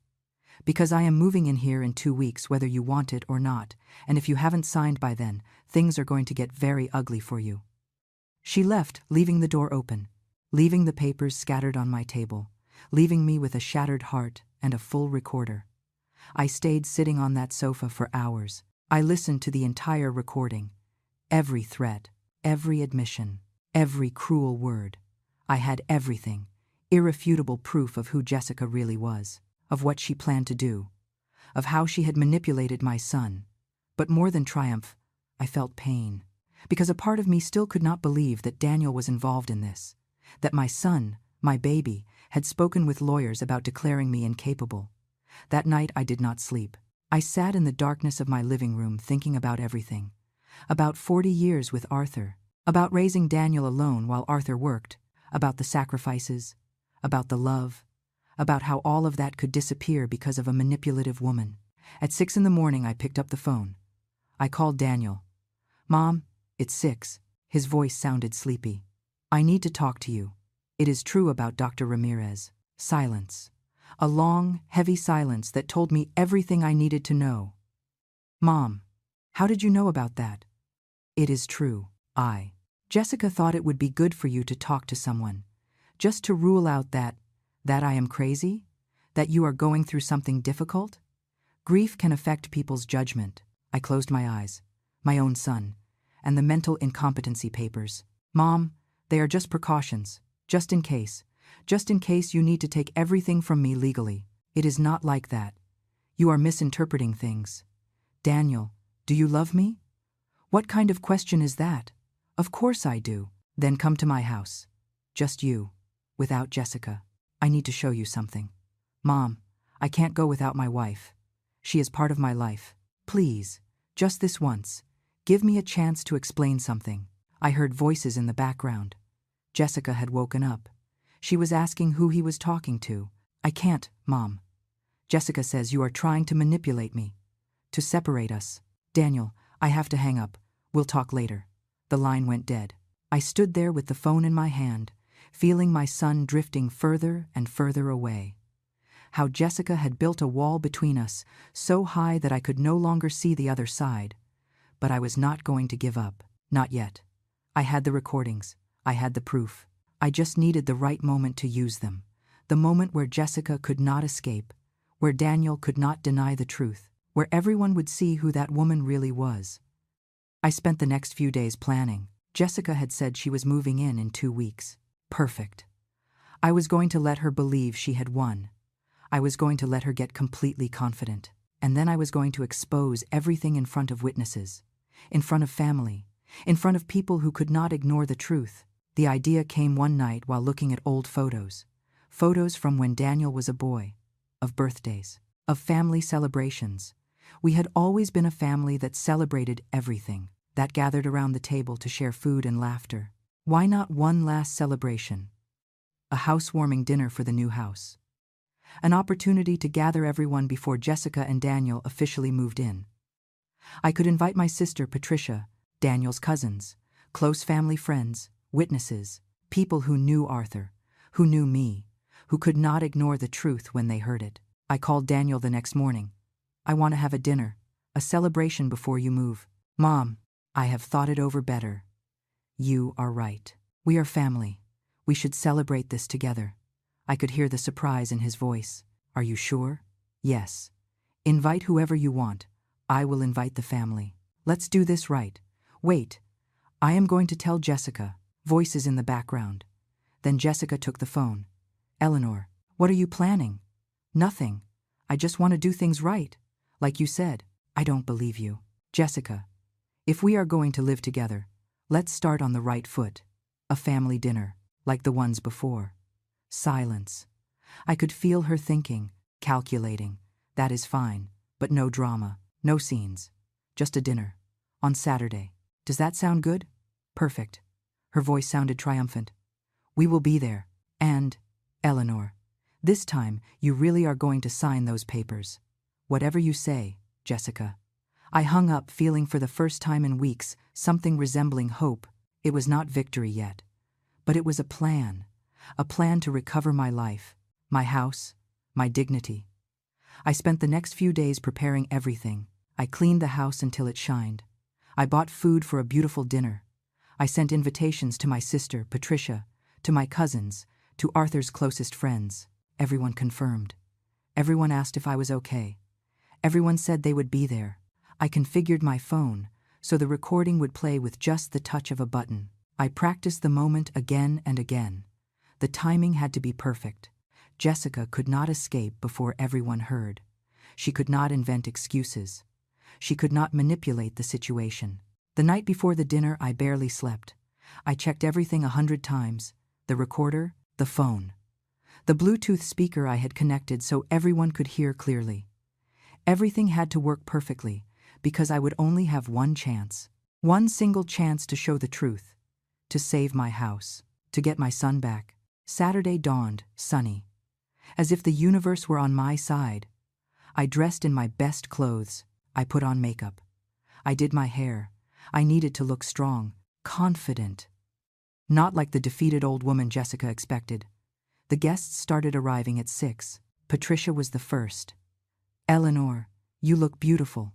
Because I am moving in here in 2 weeks whether you want it or not, and if you haven't signed by then, things are going to get very ugly for you. She left, leaving the door open, leaving the papers scattered on my table, leaving me with a shattered heart and a full recorder. I stayed sitting on that sofa for hours. I listened to the entire recording. Every threat, every admission, every cruel word. I had everything, irrefutable proof of who Jessica really was. Of what she planned to do, of how she had manipulated my son. But more than triumph, I felt pain, because a part of me still could not believe that Daniel was involved in this, that my son, my baby, had spoken with lawyers about declaring me incapable. That night I did not sleep. I sat in the darkness of my living room thinking about everything, about 40 years with Arthur, about raising Daniel alone while Arthur worked, about the sacrifices, about the love, about how all of that could disappear because of a manipulative woman. At 6 in the morning, I picked up the phone. I called Daniel. Mom, it's 6. His voice sounded sleepy. I need to talk to you. It is true about Dr. Ramirez. Silence. A long, heavy silence that told me everything I needed to know. Mom, how did you know about that? It is true. Jessica thought it would be good for you to talk to someone. Just to rule out that I am crazy? That you are going through something difficult? Grief can affect people's judgment. I closed my eyes. My own son. And the mental incompetency papers. Mom, they are just precautions. Just in case. Just in case you need to take everything from me legally. It is not like that. You are misinterpreting things. Daniel, do you love me? What kind of question is that? Of course I do. Then come to my house. Just you. Without Jessica. I need to show you something. Mom, I can't go without my wife. She is part of my life. Please, just this once. Give me a chance to explain something. I heard voices in the background. Jessica had woken up. She was asking who he was talking to. I can't, Mom. Jessica says you are trying to manipulate me. To separate us. Daniel, I have to hang up. We'll talk later. The line went dead. I stood there with the phone in my hand, feeling my son drifting further and further away. How Jessica had built a wall between us, so high that I could no longer see the other side. But I was not going to give up. Not yet. I had the recordings. I had the proof. I just needed the right moment to use them. The moment where Jessica could not escape, where Daniel could not deny the truth, where everyone would see who that woman really was. I spent the next few days planning. Jessica had said she was moving in 2 weeks. Perfect. I was going to let her believe she had won. I was going to let her get completely confident. And then I was going to expose everything in front of witnesses, in front of family, in front of people who could not ignore the truth. The idea came one night while looking at old photos. Photos from when Daniel was a boy, of birthdays, of family celebrations. We had always been a family that celebrated everything, that gathered around the table to share food and laughter. Why not one last celebration? A housewarming dinner for the new house. An opportunity to gather everyone before Jessica and Daniel officially moved in. I could invite my sister Patricia, Daniel's cousins, close family friends, witnesses, people who knew Arthur, who knew me, who could not ignore the truth when they heard it. I called Daniel the next morning. I want to have a dinner, a celebration before you move. Mom, I have thought it over better. You are right. We are family. We should celebrate this together. I could hear the surprise in his voice. Are you sure? Yes. Invite whoever you want. I will invite the family. Let's do this right. Wait. I am going to tell Jessica. Voices in the background. Then Jessica took the phone. Eleanor, what are you planning? Nothing. I just want to do things right. Like you said, I don't believe you. Jessica, if we are going to live together, let's start on the right foot. A family dinner, like the ones before. Silence. I could feel her thinking, calculating. That is fine, but no drama, no scenes. Just a dinner. On Saturday. Does that sound good? Perfect. Her voice sounded triumphant. We will be there. And, Eleanor, this time you really are going to sign those papers. Whatever you say, Jessica. I hung up feeling for the first time in weeks something resembling hope. It was not victory yet. But it was a plan to recover my life, my house, my dignity. I spent the next few days preparing everything. I cleaned the house until it shined. I bought food for a beautiful dinner. I sent invitations to my sister, Patricia, to my cousins, to Arthur's closest friends. Everyone confirmed. Everyone asked if I was okay. Everyone said they would be there. I configured my phone so the recording would play with just the touch of a button. I practiced the moment again and again. The timing had to be perfect. Jessica could not escape before everyone heard. She could not invent excuses. She could not manipulate the situation. The night before the dinner, I barely slept. I checked everything 100 times. The recorder, the phone. The Bluetooth speaker I had connected so everyone could hear clearly. Everything had to work perfectly, because I would only have one chance. One single chance to show the truth. To save my house. To get my son back. Saturday dawned, sunny. As if the universe were on my side. I dressed in my best clothes. I put on makeup. I did my hair. I needed to look strong, confident. Not like the defeated old woman Jessica expected. The guests started arriving at 6. Patricia was the first. Eleanor, you look beautiful.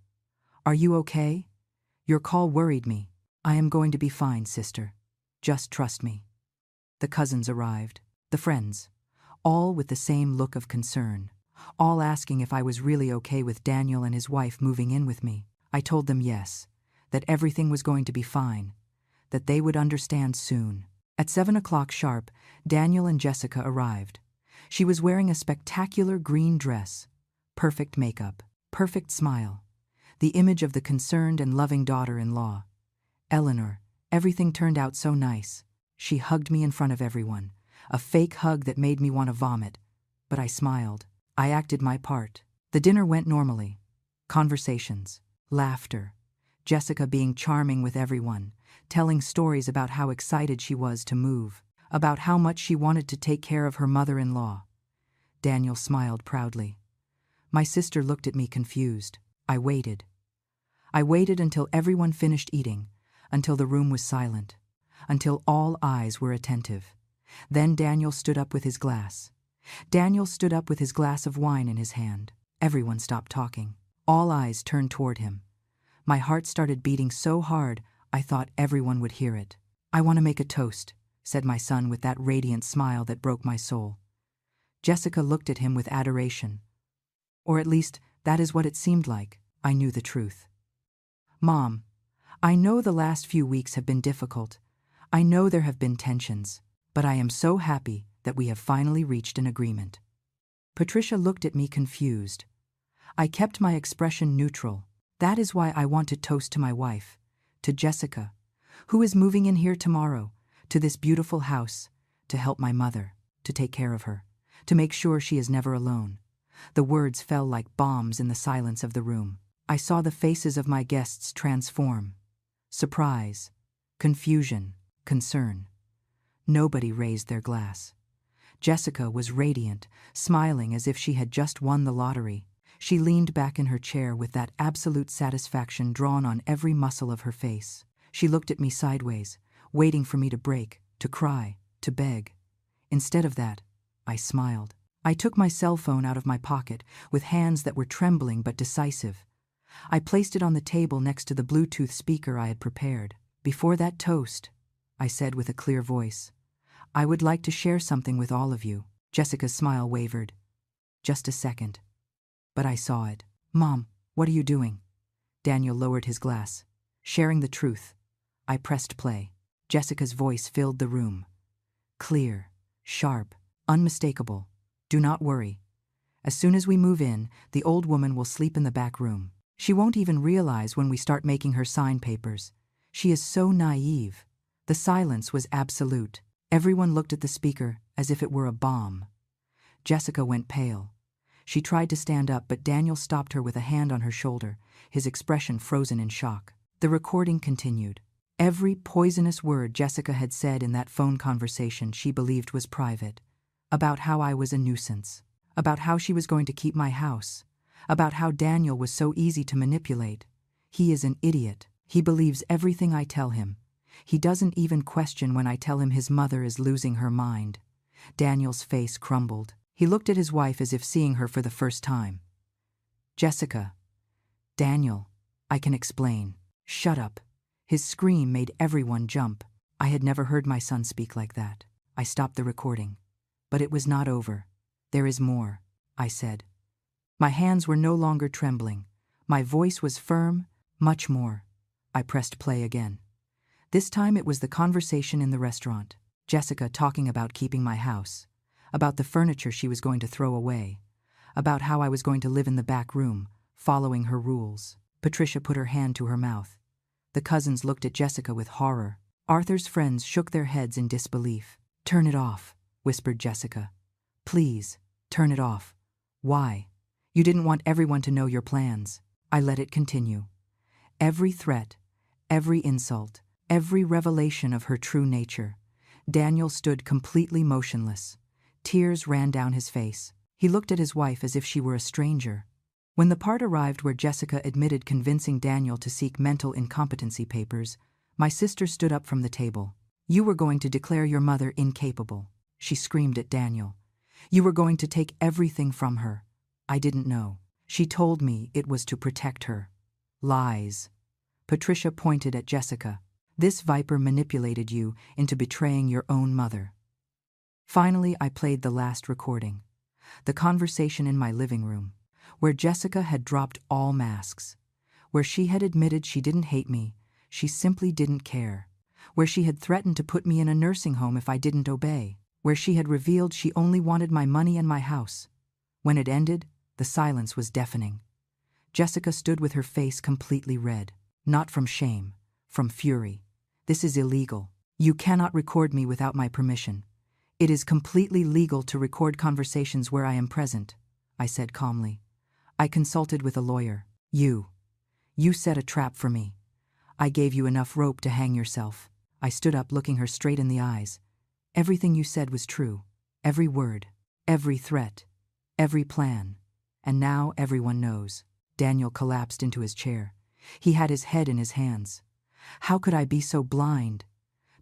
Are you okay? Your call worried me. I am going to be fine, sister. Just trust me. The cousins arrived, the friends, all with the same look of concern, all asking if I was really okay with Daniel and his wife moving in with me. I told them yes, that everything was going to be fine, that they would understand soon. At 7 o'clock sharp, Daniel and Jessica arrived. She was wearing a spectacular green dress, perfect makeup, perfect smile, the image of the concerned and loving daughter-in-law. Eleanor, everything turned out so nice. She hugged me in front of everyone, a fake hug that made me want to vomit, but I smiled. I acted my part. The dinner went normally. Conversations, laughter, Jessica being charming with everyone, telling stories about how excited she was to move, about how much she wanted to take care of her mother-in-law. Daniel smiled proudly. My sister looked at me confused. I waited. I waited until everyone finished eating, until the room was silent, until all eyes were attentive. Then Daniel stood up with his glass. Daniel stood up with his glass of wine in his hand. Everyone stopped talking. All eyes turned toward him. My heart started beating so hard, I thought everyone would hear it. I want to make a toast, said my son with that radiant smile that broke my soul. Jessica looked at him with adoration. Or at least, that is what it seemed like. I knew the truth. Mom, I know the last few weeks have been difficult. I know there have been tensions, but I am so happy that we have finally reached an agreement. Patricia looked at me confused. I kept my expression neutral. That is why I want to toast to my wife, to Jessica, who is moving in here tomorrow, to this beautiful house, to help my mother, to take care of her, to make sure she is never alone. The words fell like bombs in the silence of the room. I saw the faces of my guests transform. Surprise, confusion, concern. Nobody raised their glass. Jessica was radiant, smiling as if she had just won the lottery. She leaned back in her chair with that absolute satisfaction drawn on every muscle of her face. She looked at me sideways, waiting for me to break, to cry, to beg. Instead of that, I smiled. I took my cell phone out of my pocket with hands that were trembling but decisive. I placed it on the table next to the Bluetooth speaker I had prepared. Before that toast, I said with a clear voice, I would like to share something with all of you. Jessica's smile wavered. Just a second. But I saw it. Mom, what are you doing? Daniel lowered his glass. Sharing the truth. I pressed play. Jessica's voice filled the room. Clear, sharp, unmistakable. Do not worry. As soon as we move in, the old woman will sleep in the back room. She won't even realize when we start making her sign papers. She is so naive. The silence was absolute. Everyone looked at the speaker as if it were a bomb. Jessica went pale. She tried to stand up, but Daniel stopped her with a hand on her shoulder, his expression frozen in shock. The recording continued. Every poisonous word Jessica had said in that phone conversation she believed was private. About how I was a nuisance. About how she was going to keep my house. About how Daniel was so easy to manipulate. He is an idiot. He believes everything I tell him. He doesn't even question when I tell him his mother is losing her mind. Daniel's face crumbled. He looked at his wife as if seeing her for the first time. Jessica. Daniel. I can explain. Shut up. His scream made everyone jump. I had never heard my son speak like that. I stopped the recording. But it was not over. There is more, I said. My hands were no longer trembling. My voice was firm, much more. I pressed play again. This time it was the conversation in the restaurant. Jessica talking about keeping my house. About the furniture she was going to throw away. About how I was going to live in the back room, following her rules. Patricia put her hand to her mouth. The cousins looked at Jessica with horror. Arthur's friends shook their heads in disbelief. Turn it off, whispered Jessica. Please, turn it off. Why? You didn't want everyone to know your plans. I let it continue. Every threat, every insult, every revelation of her true nature. Daniel stood completely motionless. Tears ran down his face. He looked at his wife as if she were a stranger. When the part arrived where Jessica admitted convincing Daniel to seek mental incompetency papers, my sister stood up from the table. You were going to declare your mother incapable, she screamed at Daniel. You were going to take everything from her. I didn't know. She told me it was to protect her. Lies. Patricia pointed at Jessica. This viper manipulated you into betraying your own mother. Finally, I played the last recording. The conversation in my living room, where Jessica had dropped all masks, where she had admitted she didn't hate me, she simply didn't care, where she had threatened to put me in a nursing home if I didn't obey, where she had revealed she only wanted my money and my house. When it ended, the silence was deafening. Jessica stood with her face completely red, not from shame, from fury. This is illegal. You cannot record me without my permission. It is completely legal to record conversations where I am present, I said calmly. I consulted with a lawyer. You set a trap for me. I gave you enough rope to hang yourself. I stood up, looking her straight in the eyes. Everything you said was true. Every word, every threat, every plan. And now everyone knows. Daniel collapsed into his chair. He had his head in his hands. How could I be so blind?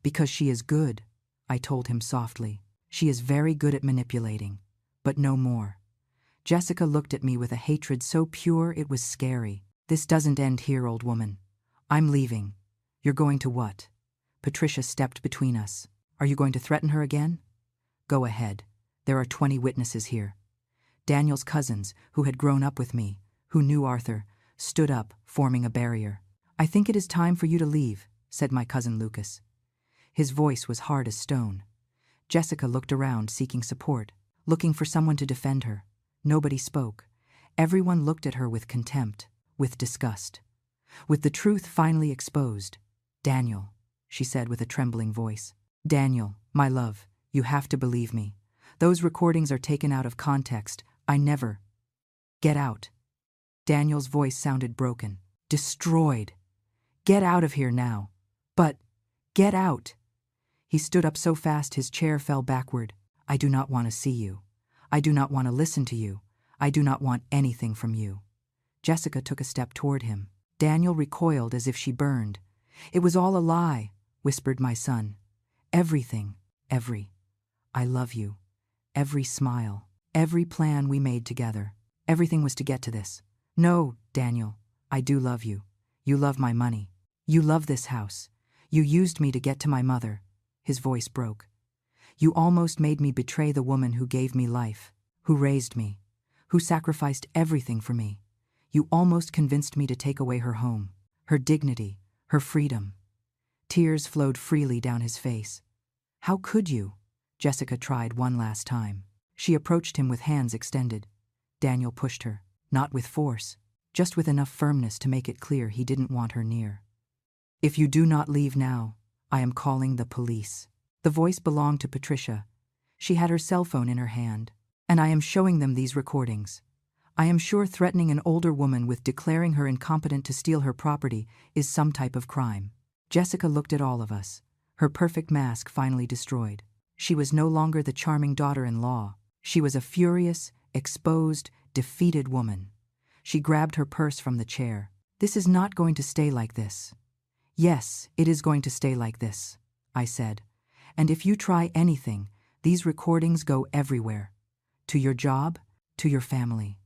Because she is good, I told him softly. She is very good at manipulating, but no more. Jessica looked at me with a hatred so pure it was scary. This doesn't end here, old woman. I'm leaving. You're going to what? Patricia stepped between us. Are you going to threaten her again? Go ahead. There are 20 witnesses here. Daniel's cousins, who had grown up with me, who knew Arthur, stood up, forming a barrier. I think it is time for you to leave, said my cousin Lucas. His voice was hard as stone. Jessica looked around, seeking support, looking for someone to defend her. Nobody spoke. Everyone looked at her with contempt, with disgust. With the truth finally exposed. Daniel, she said with a trembling voice. Daniel, my love, you have to believe me. Those recordings are taken out of context. I never. Get out. Daniel's voice sounded broken. Destroyed. Get out of here now. But, get out. He stood up so fast his chair fell backward. I do not want to see you. I do not want to listen to you. I do not want anything from you. Jessica took a step toward him. Daniel recoiled as if she burned. It was all a lie, whispered my son. Everything, I love you. Every smile, every plan we made together. Everything was to get to this. No, Daniel, I do love you. You love my money. You love this house. You used me to get to my mother. His voice broke. You almost made me betray the woman who gave me life, who raised me, who sacrificed everything for me. You almost convinced me to take away her home, her dignity, her freedom. Tears flowed freely down his face. How could you? Jessica tried one last time. She approached him with hands extended. Daniel pushed her, not with force, just with enough firmness to make it clear he didn't want her near. If you do not leave now, I am calling the police. The voice belonged to Patricia. She had her cell phone in her hand. And I am showing them these recordings. I am sure threatening an older woman with declaring her incompetent to steal her property is some type of crime. Jessica looked at all of us, her perfect mask finally destroyed. She was no longer the charming daughter-in-law. She was a furious, exposed, defeated woman. She grabbed her purse from the chair. This is not going to stay like this. Yes, it is going to stay like this, I said. And if you try anything, these recordings go everywhere. To your job, to your family,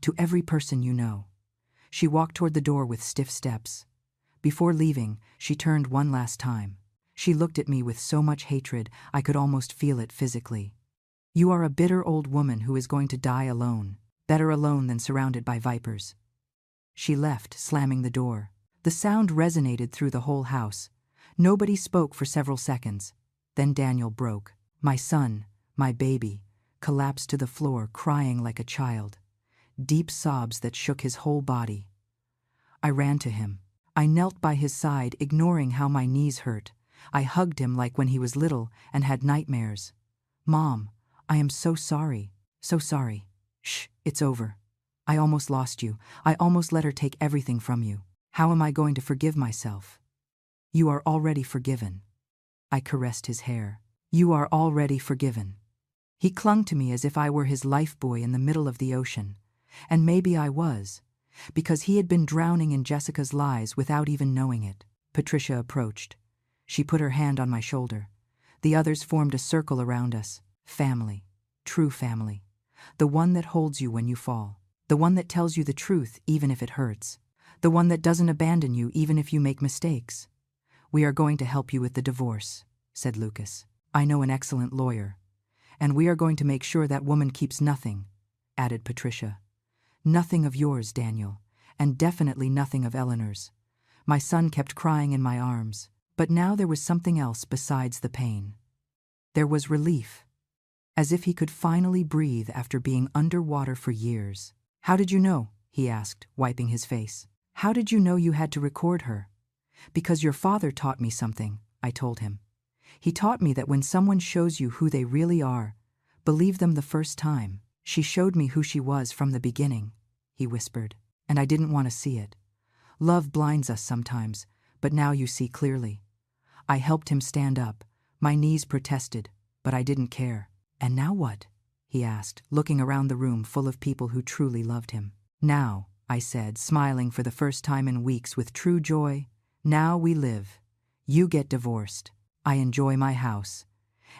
to every person you know. She walked toward the door with stiff steps. Before leaving, she turned one last time. She looked at me with so much hatred I could almost feel it physically. You are a bitter old woman who is going to die alone, better alone than surrounded by vipers. She left, slamming the door. The sound resonated through the whole house. Nobody spoke for several seconds. Then Daniel broke. My son, my baby, collapsed to the floor crying like a child. Deep sobs that shook his whole body. I ran to him. I knelt by his side, ignoring how my knees hurt. I hugged him like when he was little and had nightmares. Mom, I am so sorry, so sorry. Shh, it's over. I almost lost you. I almost let her take everything from you. How am I going to forgive myself? You are already forgiven. I caressed his hair. You are already forgiven. He clung to me as if I were his lifebuoy in the middle of the ocean. And maybe I was, because he had been drowning in Jessica's lies without even knowing it. Patricia approached. She put her hand on my shoulder. The others formed a circle around us. Family. True family. The one that holds you when you fall. The one that tells you the truth even if it hurts. The one that doesn't abandon you even if you make mistakes. "We are going to help you with the divorce," said Lucas. "I know an excellent lawyer. And we are going to make sure that woman keeps nothing," added Patricia. "Nothing of yours, Daniel, and definitely nothing of Eleanor's." My son kept crying in my arms, but now there was something else besides the pain. There was relief, as if he could finally breathe after being underwater for years. "How did you know?" he asked, wiping his face. "How did you know you had to record her?" "Because your father taught me something," I told him. "He taught me that when someone shows you who they really are, believe them the first time." "She showed me who she was from the beginning," he whispered, "and I didn't want to see it. Love blinds us sometimes, but now you see clearly." I helped him stand up. My knees protested, but I didn't care. "And now what?" he asked, looking around the room full of people who truly loved him. "Now," I said, smiling for the first time in weeks with true joy, "now we live. You get divorced. I enjoy my house.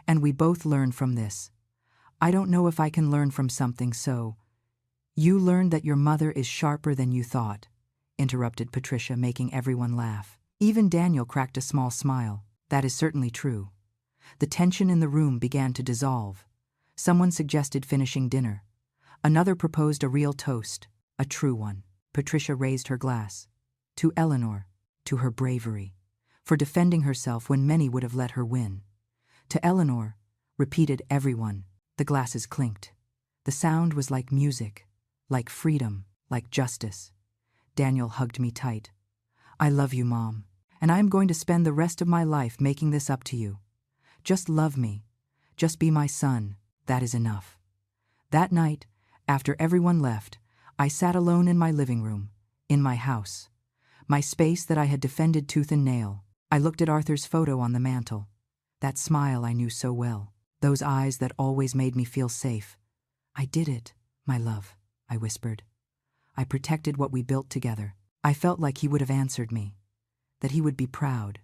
And we both learn from this. I don't know if I can learn from something so—" "You learned that your mother is sharper than you thought," interrupted Patricia, making everyone laugh. Even Daniel cracked a small smile. "That is certainly true." The tension in the room began to dissolve. Someone suggested finishing dinner. Another proposed a real toast, a true one. Patricia raised her glass. "To Eleanor, to her bravery, for defending herself when many would have let her win." "To Eleanor," repeated everyone. The glasses clinked. The sound was like music, like freedom, like justice. Daniel hugged me tight. "I love you, Mom, and I am going to spend the rest of my life making this up to you. Just love me. Just be my son. That is enough." That night, after everyone left, I sat alone in my living room, in my house, my space that I had defended tooth and nail. I looked at Arthur's photo on the mantel. That smile I knew so well. Those eyes that always made me feel safe. "I did it, my love," I whispered. "I protected what we built together." I felt like he would have answered me, that he would be proud,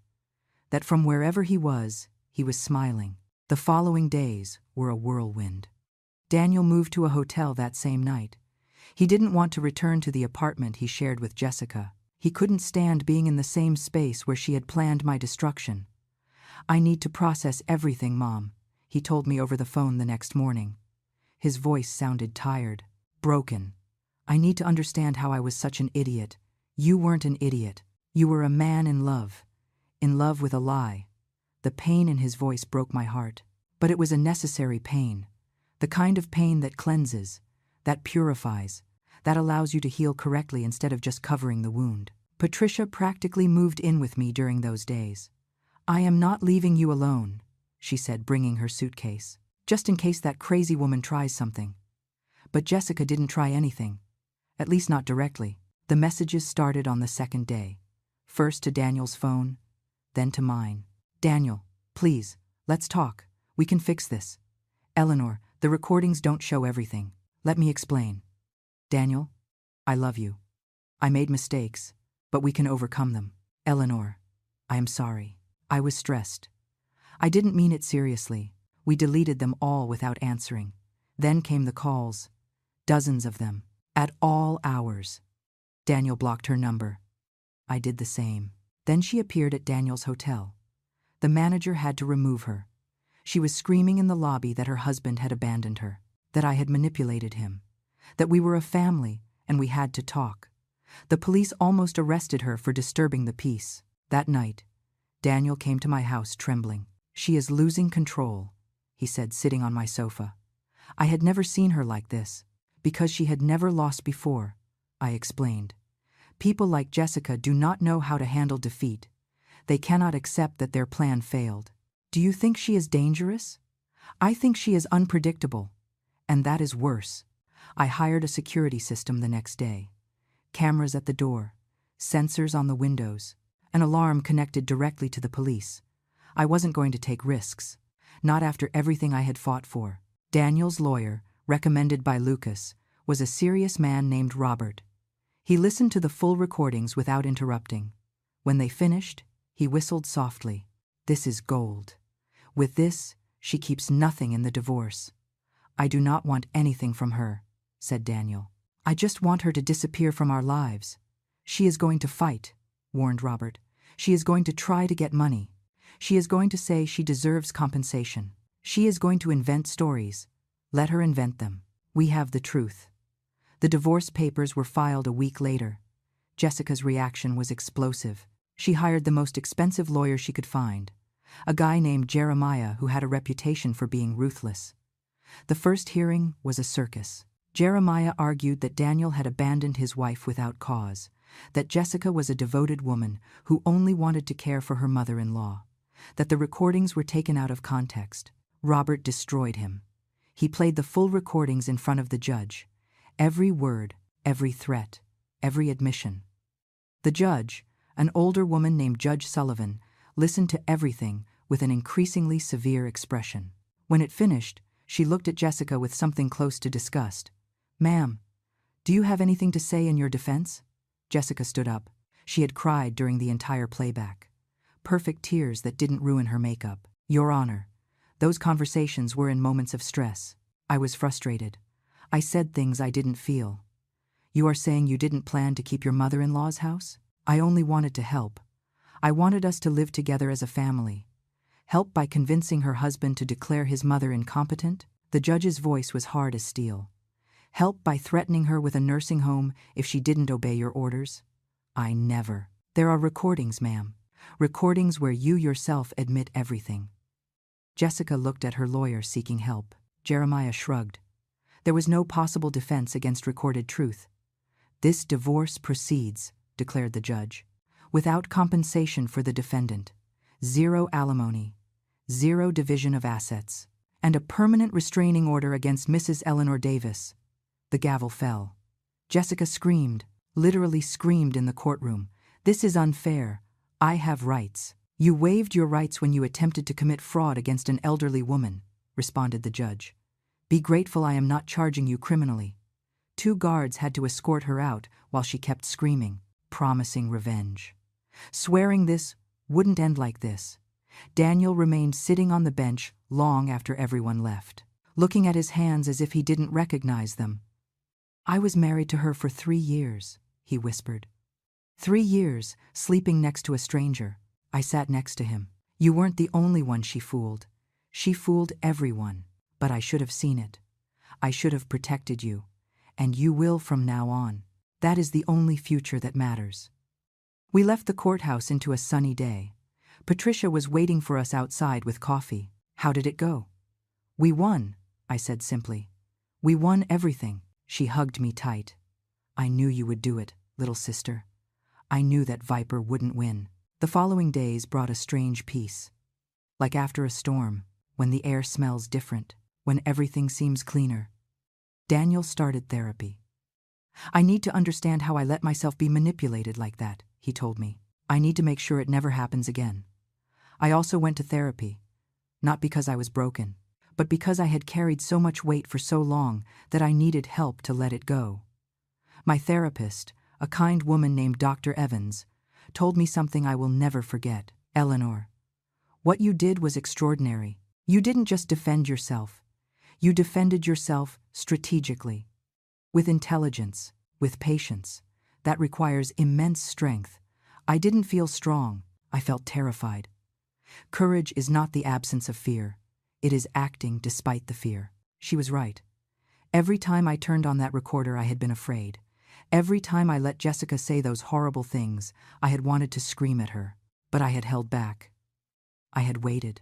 that from wherever he was smiling. The following days were a whirlwind. Daniel moved to a hotel that same night. He didn't want to return to the apartment he shared with Jessica. He couldn't stand being in the same space where she had planned my destruction. "I need to process everything, Mom," he told me over the phone the next morning. His voice sounded tired, broken. "I need to understand how I was such an idiot." "You weren't an idiot. You were a man in love with a lie." The pain in his voice broke my heart. But it was a necessary pain. The kind of pain that cleanses, that purifies, that allows you to heal correctly instead of just covering the wound. Patricia practically moved in with me during those days. "I am not leaving you alone," she said, bringing her suitcase, "just in case that crazy woman tries something." But Jessica didn't try anything, at least not directly. The messages started on the second day, first to Daniel's phone, then to mine. "Daniel, please, let's talk. We can fix this. Eleanor, the recordings don't show everything. Let me explain. Daniel, I love you. I made mistakes, but we can overcome them. Eleanor, I am sorry. I was stressed. I didn't mean it seriously." We deleted them all without answering. Then came the calls, dozens of them, at all hours. Daniel blocked her number. I did the same. Then she appeared at Daniel's hotel. The manager had to remove her. She was screaming in the lobby that her husband had abandoned her, that I had manipulated him, that we were a family and we had to talk. The police almost arrested her for disturbing the peace. That night, Daniel came to my house trembling. "She is losing control," he said, sitting on my sofa. I had never seen her like this, because she had never lost before, I explained. People like Jessica do not know how to handle defeat. They cannot accept that their plan failed. "Do you think she is dangerous?" "I think she is unpredictable, and that is worse." I hired a security system the next day. Cameras at the door, sensors on the windows, an alarm connected directly to the police. I wasn't going to take risks, not after everything I had fought for. Daniel's lawyer, recommended by Lucas, was a serious man named Robert. He listened to the full recordings without interrupting. When they finished, he whistled softly. "This is gold. With this, she keeps nothing in the divorce." "I do not want anything from her," said Daniel. "I just want her to disappear from our lives." "She is going to fight," warned Robert. She is going to try to get money. She is going to say she deserves compensation. She is going to invent stories. Let her invent them. We have the truth. The divorce papers were filed a week later. Jessica's reaction was explosive. She hired the most expensive lawyer she could find, a guy named Jeremiah who had a reputation for being ruthless. The first hearing was a circus. Jeremiah argued that Daniel had abandoned his wife without cause, that Jessica was a devoted woman who only wanted to care for her mother-in-law, that the recordings were taken out of context. Robert destroyed him. He played the full recordings in front of the judge. Every word, every threat, every admission. The judge, an older woman named Judge Sullivan, listened to everything with an increasingly severe expression. When it finished, she looked at Jessica with something close to disgust. "Ma'am, do you have anything to say in your defense?" Jessica stood up. She had cried during the entire playback. Perfect tears that didn't ruin her makeup. "Your Honor, those conversations were in moments of stress. I was frustrated. I said things I didn't feel." "You are saying you didn't plan to keep your mother-in-law's house?" "I only wanted to help. I wanted us to live together as a family. Help by convincing her husband to declare his mother incompetent?" The judge's voice was hard as steel. "Help by threatening her with a nursing home if she didn't obey your orders?" "I never." "There are recordings, ma'am. Recordings where you yourself admit everything." Jessica looked at her lawyer seeking help. Jeremiah shrugged. There was no possible defense against recorded truth. "This divorce proceeds," declared the judge, "without compensation for the defendant, 0 alimony, 0 division of assets, and a permanent restraining order against Mrs. Eleanor Davis." The gavel fell. Jessica screamed, literally screamed in the courtroom. "This is unfair. I have rights." "You waived your rights when you attempted to commit fraud against an elderly woman," responded the judge. "Be grateful I am not charging you criminally." 2 guards had to escort her out while she kept screaming, promising revenge, swearing this wouldn't end like this. Daniel remained sitting on the bench long after everyone left, looking at his hands as if he didn't recognize them. "I was married to her for 3 years," he whispered. 3 years, sleeping next to a stranger. I sat next to him. "You weren't the only one she fooled. She fooled everyone. But I should have seen it. I should have protected you. And you will from now on. That is the only future that matters." We left the courthouse into a sunny day. Patricia was waiting for us outside with coffee. "How did it go?" "We won," I said simply. "We won everything." She hugged me tight. "I knew you would do it, little sister. I knew that Viper wouldn't win." The following days brought a strange peace. Like after a storm, when the air smells different, when everything seems cleaner. Daniel started therapy. "I need to understand how I let myself be manipulated like that," he told me. "I need to make sure it never happens again." I also went to therapy, not because I was broken, but because I had carried so much weight for so long that I needed help to let it go. My therapist, a kind woman named Dr. Evans, told me something I will never forget. "Eleanor, what you did was extraordinary. You didn't just defend yourself. You defended yourself strategically. With intelligence, with patience. That requires immense strength. I didn't feel strong. I felt terrified. Courage is not the absence of fear. It is acting despite the fear." She was right. Every time I turned on that recorder, I had been afraid. Every time I let Jessica say those horrible things, I had wanted to scream at her. But I had held back. I had waited.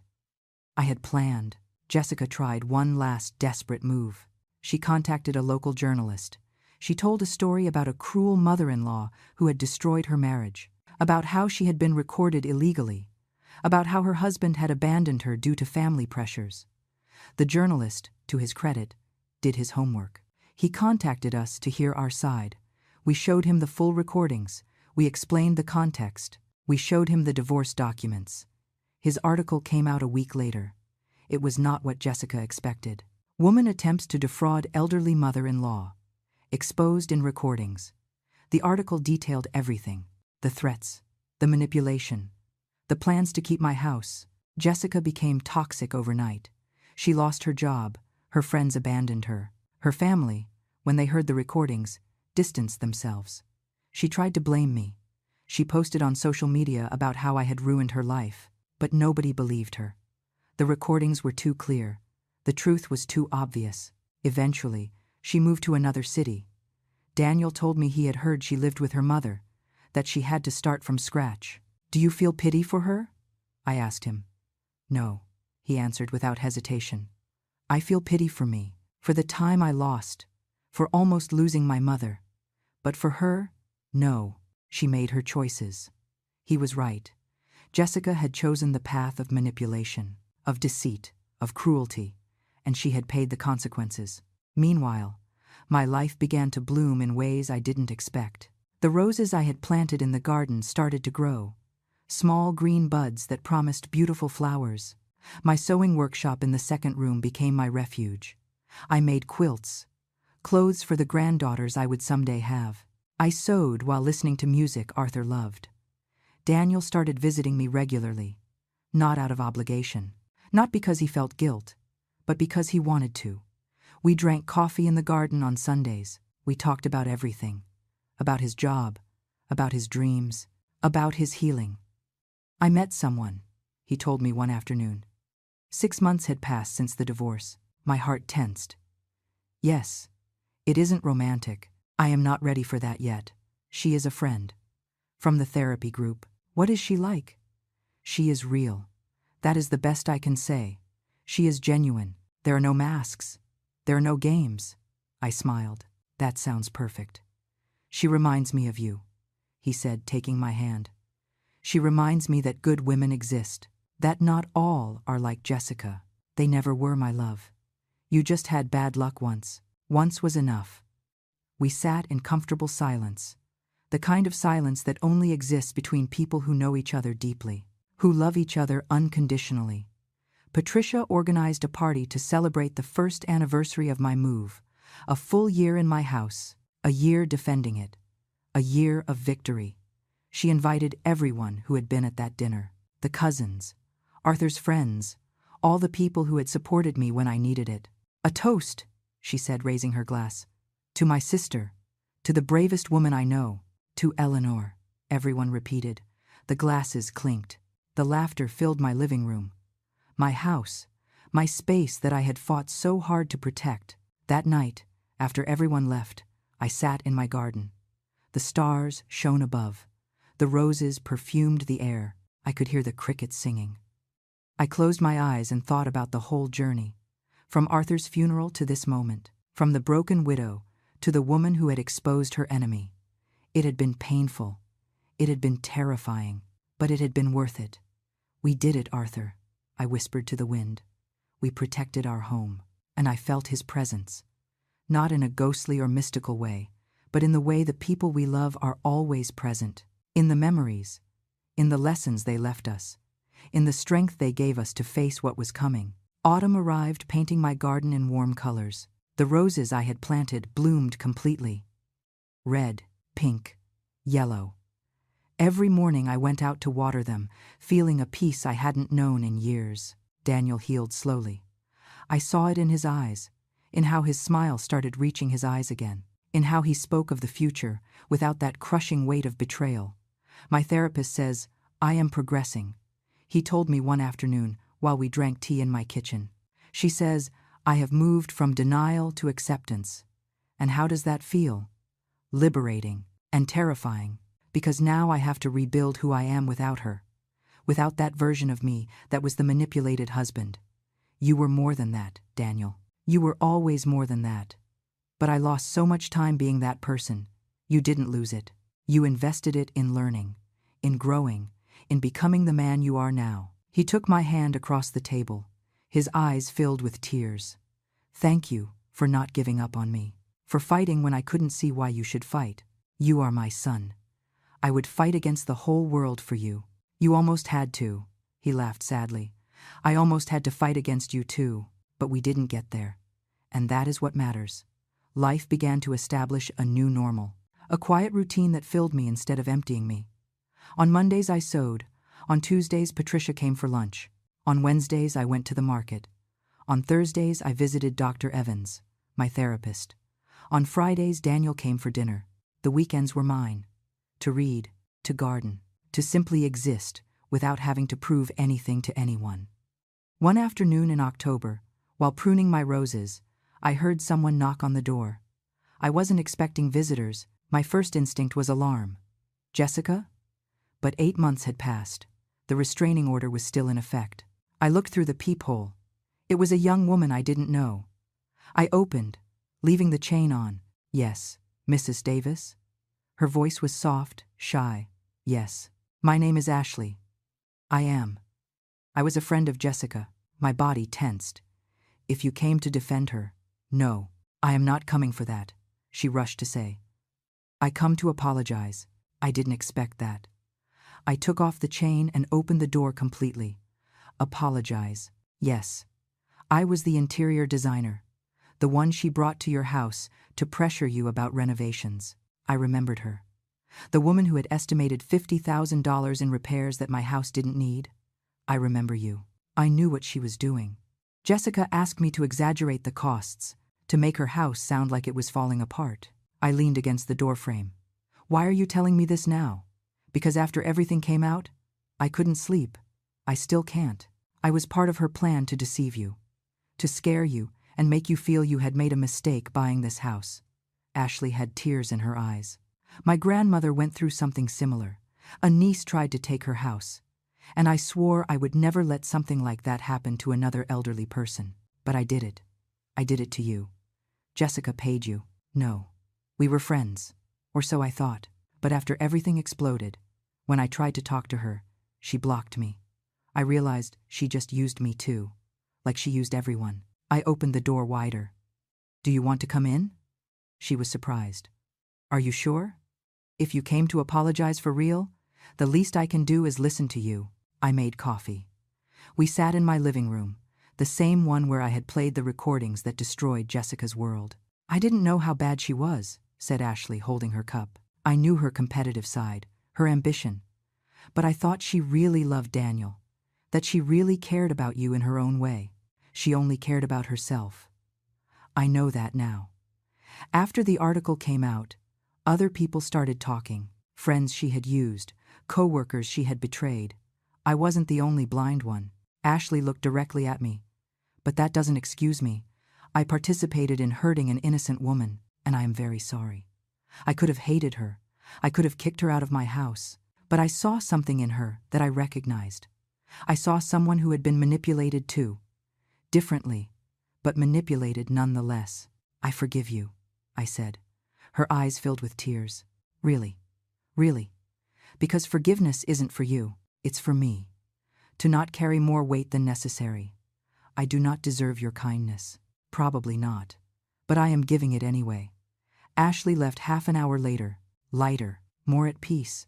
I had planned. Jessica tried one last desperate move. She contacted a local journalist. She told a story about a cruel mother-in-law who had destroyed her marriage, about how she had been recorded illegally, about how her husband had abandoned her due to family pressures. The journalist, to his credit, did his homework. He contacted us to hear our side. We showed him the full recordings. We explained the context. We showed him the divorce documents. His article came out a week later. It was not what Jessica expected. "Woman attempts to defraud elderly mother-in-law. Exposed in recordings." The article detailed everything. The threats, the manipulation, the plans to keep my house. Jessica became toxic overnight. She lost her job. Her friends abandoned her. Her family, when they heard the recordings, distanced themselves. She tried to blame me. She posted on social media about how I had ruined her life, but nobody believed her. The recordings were too clear. The truth was too obvious. Eventually, she moved to another city. Daniel told me he had heard she lived with her mother, that she had to start from scratch. "Do you feel pity for her?" I asked him. "No," he answered without hesitation. "I feel pity for me, for the time I lost, for almost losing my mother. But for her, no, she made her choices." He was right. Jessica had chosen the path of manipulation, of deceit, of cruelty, and she had paid the consequences. Meanwhile, my life began to bloom in ways I didn't expect. The roses I had planted in the garden started to grow, small green buds that promised beautiful flowers. My sewing workshop in the second room became my refuge. I made quilts, clothes for the granddaughters I would someday have. I sewed while listening to music Arthur loved. Daniel started visiting me regularly, not out of obligation, not because he felt guilt, but because he wanted to. We drank coffee in the garden on Sundays. We talked about everything, about his job, about his dreams, about his healing. "I met someone," he told me one afternoon. 6 months had passed since the divorce. My heart tensed. "Yes, it isn't romantic. I am not ready for that yet. She is a friend. From the therapy group." "What is she like?" "She is real. That is the best I can say. She is genuine. There are no masks. There are no games." I smiled. "That sounds perfect." "She reminds me of you," he said, taking my hand. "She reminds me that good women exist, that not all are like Jessica. They never were, my love. You just had bad luck once. Once was enough." We sat in comfortable silence, the kind of silence that only exists between people who know each other deeply, who love each other unconditionally. Patricia organized a party to celebrate the first anniversary of my move, a full year in my house, a year defending it, a year of victory. She invited everyone who had been at that dinner, the cousins, Arthur's friends, all the people who had supported me when I needed it. "A toast," she said, raising her glass. "To my sister, to the bravest woman I know, to Eleanor," everyone repeated. The glasses clinked. The laughter filled my living room. My house, my space that I had fought so hard to protect. That night, after everyone left, I sat in my garden. The stars shone above. The roses perfumed the air. I could hear the crickets singing. I closed my eyes and thought about the whole journey, from Arthur's funeral to this moment, from the broken widow to the woman who had exposed her enemy. It had been painful. It had been terrifying, but it had been worth it. "We did it, Arthur," I whispered to the wind. "We protected our home," and I felt his presence, not in a ghostly or mystical way, but in the way the people we love are always present, in the memories, in the lessons they left us, in the strength they gave us to face what was coming. Autumn arrived, painting my garden in warm colors. The roses I had planted bloomed completely. Red, pink, yellow. Every morning I went out to water them, feeling a peace I hadn't known in years. Daniel healed slowly. I saw it in his eyes, in how his smile started reaching his eyes again, in how he spoke of the future without that crushing weight of betrayal. My therapist says, "I am progressing," he told me one afternoon while we drank tea in my kitchen. She says, "I have moved from denial to acceptance." And how does that feel? Liberating and terrifying, because now I have to rebuild who I am without her, without that version of me that was the manipulated husband. "You were more than that, Daniel. You were always more than that. But I lost so much time being that person. You didn't lose it. You invested it in learning, in growing, in becoming the man you are now." He took my hand across the table, his eyes filled with tears. "Thank you for not giving up on me, for fighting when I couldn't see why you should fight. You are my son. I would fight against the whole world for you. You almost had to," he laughed sadly. "I almost had to fight against you too, but we didn't get there. And that is what matters." Life began to establish a new normal, a quiet routine that filled me instead of emptying me. On Mondays I sewed. On Tuesdays Patricia came for lunch. On Wednesdays I went to the market. On Thursdays I visited Dr. Evans, my therapist. On Fridays Daniel came for dinner. The weekends were mine. To read, to garden, to simply exist without having to prove anything to anyone. One afternoon in October, while pruning my roses, I heard someone knock on the door. I wasn't expecting visitors. My first instinct was alarm. Jessica? But 8 months had passed. The restraining order was still in effect. I looked through the peephole. It was a young woman I didn't know. I opened, leaving the chain on. Yes, Mrs. Davis? Her voice was soft, shy. Yes. My name is Ashley. I am. I was a friend of Jessica. My body tensed. If you came to defend her. No, I am not coming for that, she rushed to say. I come to apologize. I didn't expect that. I took off the chain and opened the door completely. Apologize. Yes. I was the interior designer, the one she brought to your house to pressure you about renovations. I remembered her. The woman who had estimated $50,000 in repairs that my house didn't need. I remember you. I knew what she was doing. Jessica asked me to exaggerate the costs, to make her house sound like it was falling apart. I leaned against the doorframe. Why are you telling me this now? Because after everything came out, I couldn't sleep. I still can't. I was part of her plan to deceive you, to scare you and make you feel you had made a mistake buying this house. Ashley had tears in her eyes. My grandmother went through something similar. A niece tried to take her house, and I swore I would never let something like that happen to another elderly person. But I did it. I did it to you. Jessica paid you. No. We were friends, or so I thought. But after everything exploded, when I tried to talk to her, she blocked me. I realized she just used me too, like she used everyone. I opened the door wider. Do you want to come in? She was surprised. Are you sure? If you came to apologize for real, the least I can do is listen to you. I made coffee. We sat in my living room, the same one where I had played the recordings that destroyed Jessica's world. I didn't know how bad she was, said Ashley, holding her cup. I knew her competitive side, her ambition. But I thought she really loved Daniel, that she really cared about you in her own way. She only cared about herself. I know that now. After the article came out, other people started talking. Friends she had used, co-workers she had betrayed. I wasn't the only blind one. Ashley looked directly at me. But that doesn't excuse me. I participated in hurting an innocent woman, and I am very sorry. I could have hated her. I could have kicked her out of my house. But I saw something in her that I recognized. I saw someone who had been manipulated too. Differently, but manipulated nonetheless. I forgive you, I said. Her eyes filled with tears. Really? Really? Because forgiveness isn't for you, it's for me. To not carry more weight than necessary. I do not deserve your kindness. Probably not. But I am giving it anyway. Ashley left half an hour later, lighter, more at peace.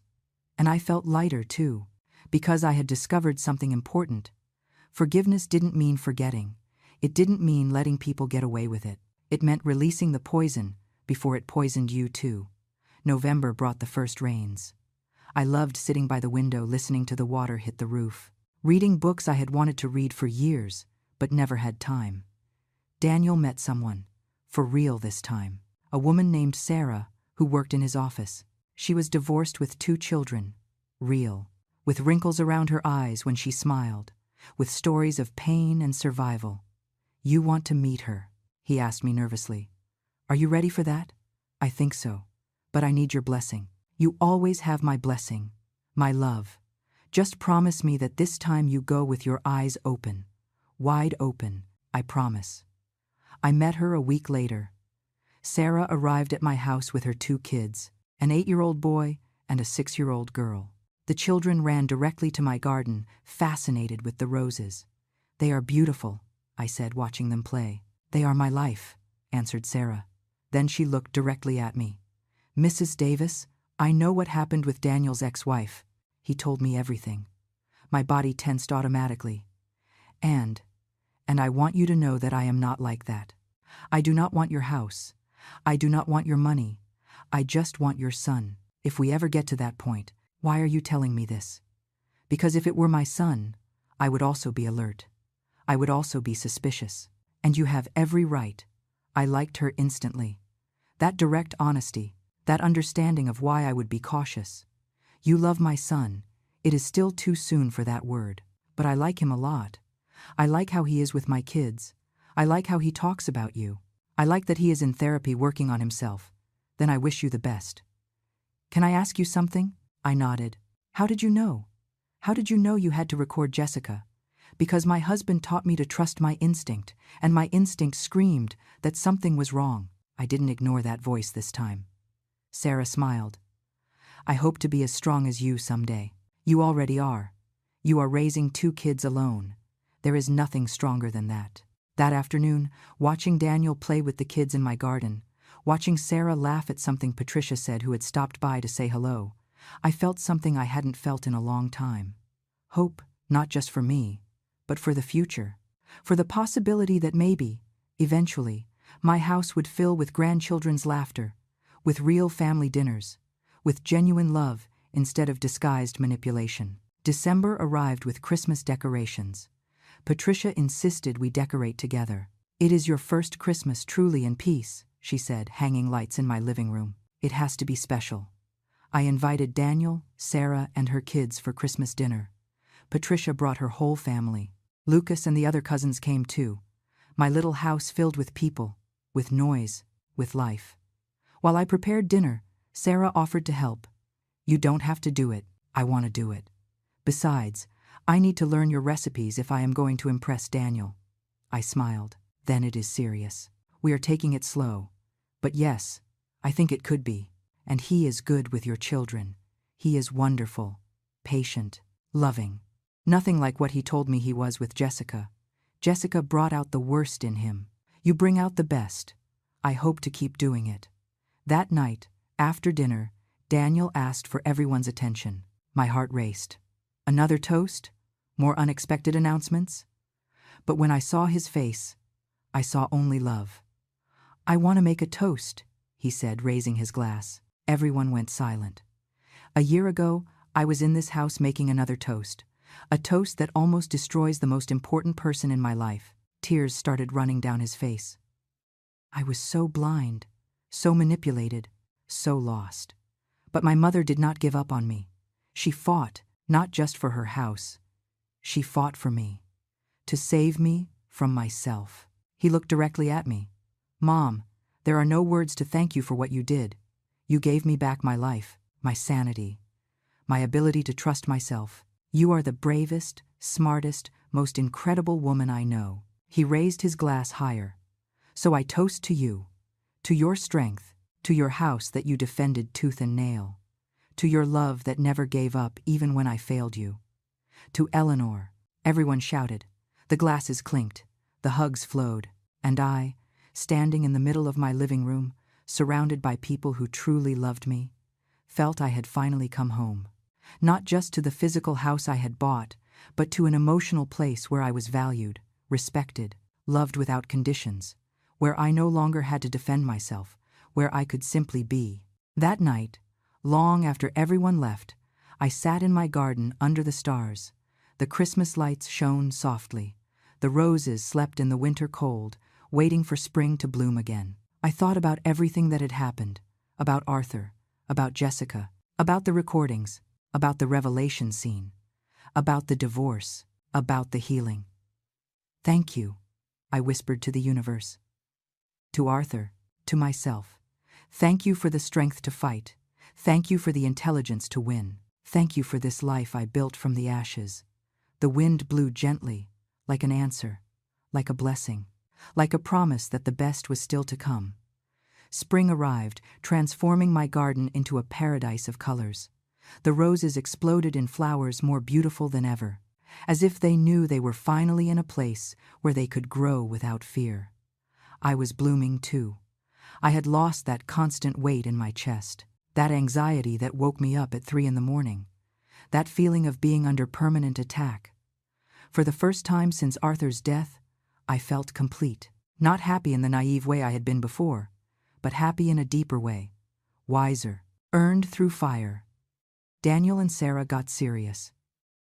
And I felt lighter too, because I had discovered something important. Forgiveness didn't mean forgetting. It didn't mean letting people get away with it. It meant releasing the poison before it poisoned you too. November brought the first rains. I loved sitting by the window listening to the water hit the roof, reading books I had wanted to read for years, but never had time. Daniel met someone, for real this time, a woman named Sarah who worked in his office. She was divorced with 2 children, real, with wrinkles around her eyes when she smiled, with stories of pain and survival. You want to meet her? He asked me nervously. Are you ready for that? I think so, but I need your blessing. You always have my blessing, my love. Just promise me that this time you go with your eyes open, wide open, I promise. I met her a week later. Sarah arrived at my house with her 2 kids, an 8-year-old boy and a 6-year-old girl. The children ran directly to my garden, fascinated with the roses. They are beautiful, I said, watching them play. They are my life, answered Sarah. Then she looked directly at me. Mrs. Davis, I know what happened with Daniel's ex-wife. He told me everything. My body tensed automatically. And I want you to know that I am not like that. I do not want your house. I do not want your money. I just want your son. If we ever get to that point, why are you telling me this? Because if it were my son, I would also be alert. I would also be suspicious. And you have every right. I liked her instantly. That direct honesty, that understanding of why I would be cautious. You love my son. It is still too soon for that word. But I like him a lot. I like how he is with my kids. I like how he talks about you. I like that he is in therapy working on himself. Then I wish you the best. Can I ask you something? I nodded. How did you know? How did you know you had to record Jessica? Because my husband taught me to trust my instinct, and my instinct screamed that something was wrong. I didn't ignore that voice this time. Sarah smiled. I hope to be as strong as you someday. You already are. You are raising 2 kids alone. There is nothing stronger than that. That afternoon, watching Daniel play with the kids in my garden, watching Sarah laugh at something Patricia said who had stopped by to say hello, I felt something I hadn't felt in a long time. Hope, not just for me, but for the future. For the possibility that maybe, eventually, my house would fill with grandchildren's laughter, with real family dinners, with genuine love instead of disguised manipulation. December arrived with Christmas decorations. Patricia insisted we decorate together. It is your first Christmas truly in peace, she said, hanging lights in my living room. It has to be special. I invited Daniel, Sarah, and her kids for Christmas dinner. Patricia brought her whole family. Lucas and the other cousins came too. My little house filled with people, with noise, with life. While I prepared dinner, Sarah offered to help. You don't have to do it. I want to do it. Besides, I need to learn your recipes if I am going to impress Daniel. I smiled. Then it is serious. We are taking it slow. But yes, I think it could be. And he is good with your children. He is wonderful, patient, loving. Nothing like what he told me he was with Jessica. Jessica brought out the worst in him. You bring out the best. I hope to keep doing it. That night, after dinner, Daniel asked for everyone's attention. My heart raced. Another toast? More unexpected announcements? But when I saw his face, I saw only love. I want to make a toast, he said, raising his glass. Everyone went silent. A year ago, I was in this house making another toast. A toast that almost destroys the most important person in my life. Tears started running down his face. I was so blind, so manipulated, so lost. But my mother did not give up on me. She fought, not just for her house. She fought for me. To save me from myself. He looked directly at me. Mom, there are no words to thank you for what you did. You gave me back my life, my sanity, my ability to trust myself. You are the bravest, smartest, most incredible woman I know. He raised his glass higher. So I toast to you, to your strength, to your house that you defended tooth and nail, to your love that never gave up even when I failed you. To Eleanor, everyone shouted. The glasses clinked, the hugs flowed, and I, standing in the middle of my living room, surrounded by people who truly loved me, felt I had finally come home. Not just to the physical house I had bought, but to an emotional place where I was valued, respected, loved without conditions, where I no longer had to defend myself, where I could simply be. That night, long after everyone left, I sat in my garden under the stars. The Christmas lights shone softly. The roses slept in the winter cold, waiting for spring to bloom again. I thought about everything that had happened, about Arthur, about Jessica, about the recordings, about the revelation scene, about the divorce, about the healing. Thank you, I whispered to the universe. To Arthur, to myself. Thank you for the strength to fight. Thank you for the intelligence to win. Thank you for this life I built from the ashes. The wind blew gently, like an answer, like a blessing, like a promise that the best was still to come. Spring arrived, transforming my garden into a paradise of colors. The roses exploded in flowers more beautiful than ever, as if they knew they were finally in a place where they could grow without fear. I was blooming too. I had lost that constant weight in my chest, that anxiety that woke me up at 3 a.m, that feeling of being under permanent attack. For the first time since Arthur's death, I felt complete. Not happy in the naive way I had been before, but happy in a deeper way, wiser, earned through fire. Daniel and Sarah got serious.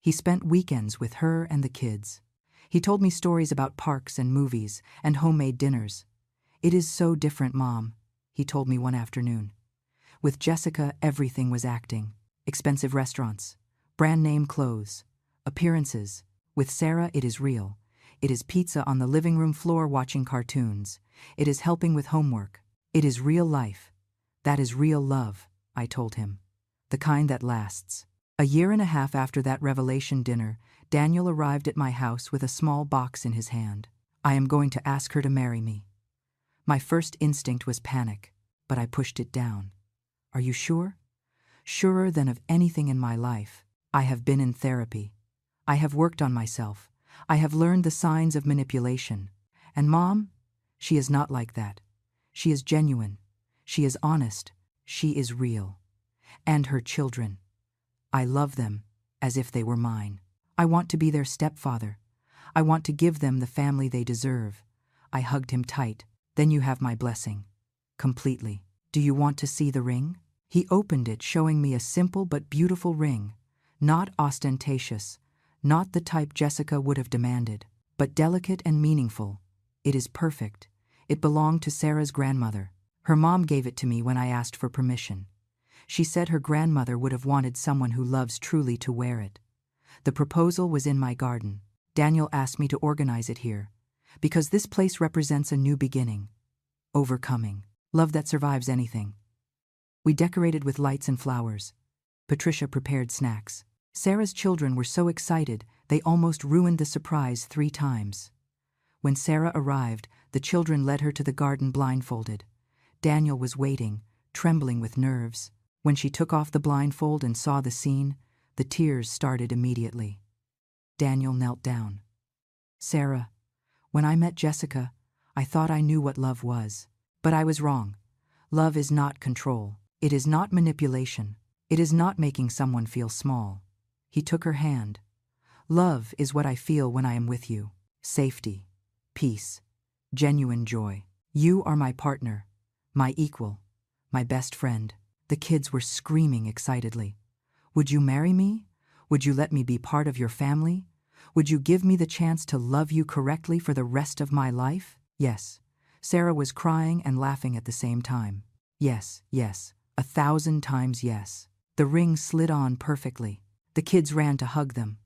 He spent weekends with her and the kids. He told me stories about parks and movies and homemade dinners. It is so different, Mom, he told me one afternoon. With Jessica, everything was acting. expensive restaurants, brand name clothes, appearances. With Sarah, it is real. It is pizza on the living room floor watching cartoons. It is helping with homework. It is real life. That is real love, I told him. The kind that lasts. A year and a half after that revelation dinner, Daniel arrived at my house with a small box in his hand. I am going to ask her to marry me. My first instinct was panic, but I pushed it down. Are you sure? Surer than of anything in my life. I have been in therapy. I have worked on myself. I have learned the signs of manipulation. And Mom, she is not like that. She is genuine. She is honest. She is real. And her children. I love them as if they were mine. I want to be their stepfather. I want to give them the family they deserve. I hugged him tight. Then you have my blessing. Completely. Do you want to see the ring? He opened it, showing me a simple but beautiful ring. Not ostentatious. Not the type Jessica would have demanded. But delicate and meaningful. It is perfect. It belonged to Sarah's grandmother. Her mom gave it to me when I asked for permission. She said her grandmother would have wanted someone who loves truly to wear it. The proposal was in my garden. Daniel asked me to organize it here, because this place represents a new beginning. Overcoming. Love that survives anything. We decorated with lights and flowers. Patricia prepared snacks. Sarah's children were so excited, they almost ruined the surprise 3 times. When Sarah arrived, the children led her to the garden blindfolded. Daniel was waiting, trembling with nerves. When she took off the blindfold and saw the scene, the tears started immediately. Daniel knelt down. Sarah, when I met Jessica, I thought I knew what love was. But I was wrong. Love is not control. It is not manipulation. It is not making someone feel small. He took her hand. Love is what I feel when I am with you. Safety, peace, genuine joy. You are my partner, my equal, my best friend. The kids were screaming excitedly. Would you marry me? Would you let me be part of your family? Would you give me the chance to love you correctly for the rest of my life? Yes. Sarah was crying and laughing at the same time. Yes, yes, 1,000 times yes. The ring slid on perfectly. The kids ran to hug them.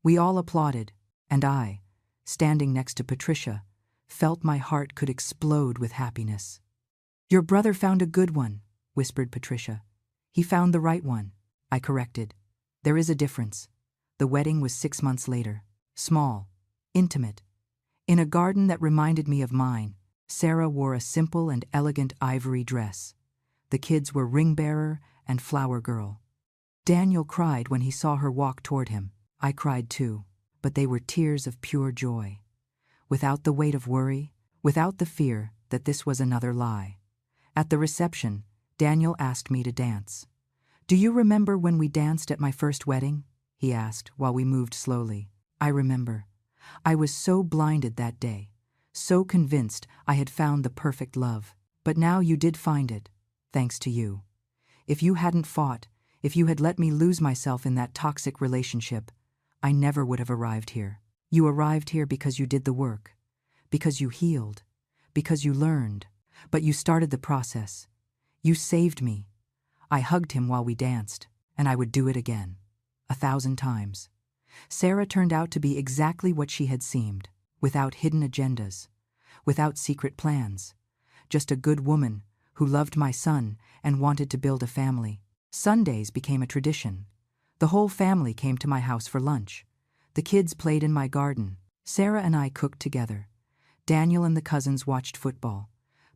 We all applauded, and I, standing next to Patricia, felt my heart could explode with happiness. Your brother found a good one, whispered Patricia. He found the right one, I corrected. There is a difference. The wedding was 6 months later. Small, intimate. In a garden that reminded me of mine, Sarah wore a simple and elegant ivory dress. The kids were ring bearer and flower girl. Daniel cried when he saw her walk toward him. I cried too, but they were tears of pure joy. Without the weight of worry, without the fear that this was another lie. At the reception, Daniel asked me to dance. Do you remember when we danced at my first wedding? He asked while we moved slowly. I remember. I was so blinded that day, so convinced I had found the perfect love. But now you did find it, thanks to you. If you hadn't fought, if you had let me lose myself in that toxic relationship, I never would have arrived here. You arrived here because you did the work, because you healed, because you learned, but you started the process. You saved me. I hugged him while we danced, and I would do it again, 1,000 times. Sarah turned out to be exactly what she had seemed, without hidden agendas, without secret plans, just a good woman who loved my son and wanted to build a family. Sundays became a tradition. The whole family came to my house for lunch. The kids played in my garden. Sarah and I cooked together. Daniel and the cousins watched football.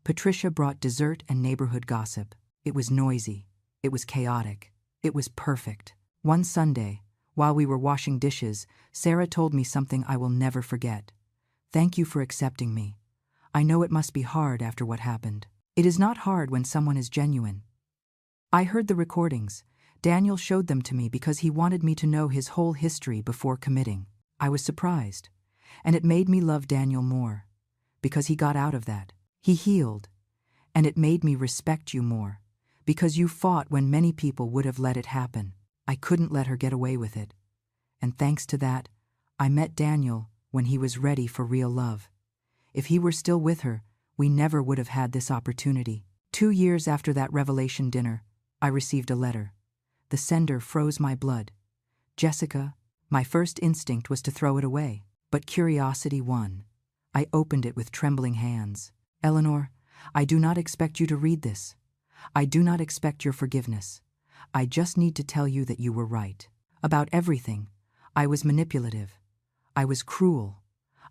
Patricia brought dessert and neighborhood gossip. It was noisy. It was chaotic. It was perfect. One Sunday, while we were washing dishes, Sarah told me something I will never forget. Thank you for accepting me. I know it must be hard after what happened. It is not hard when someone is genuine. I heard the recordings. Daniel showed them to me because he wanted me to know his whole history before committing. I was surprised, and it made me love Daniel more, because he got out of that. He healed, and it made me respect you more, because you fought when many people would have let it happen. I couldn't let her get away with it. And thanks to that, I met Daniel when he was ready for real love. If he were still with her, we never would have had this opportunity. 2 years after that revelation dinner, I received a letter. The sender froze my blood. Jessica, my first instinct was to throw it away, but curiosity won. I opened it with trembling hands. Eleanor, I do not expect you to read this. I do not expect your forgiveness. I just need to tell you that you were right. About everything. I was manipulative. I was cruel.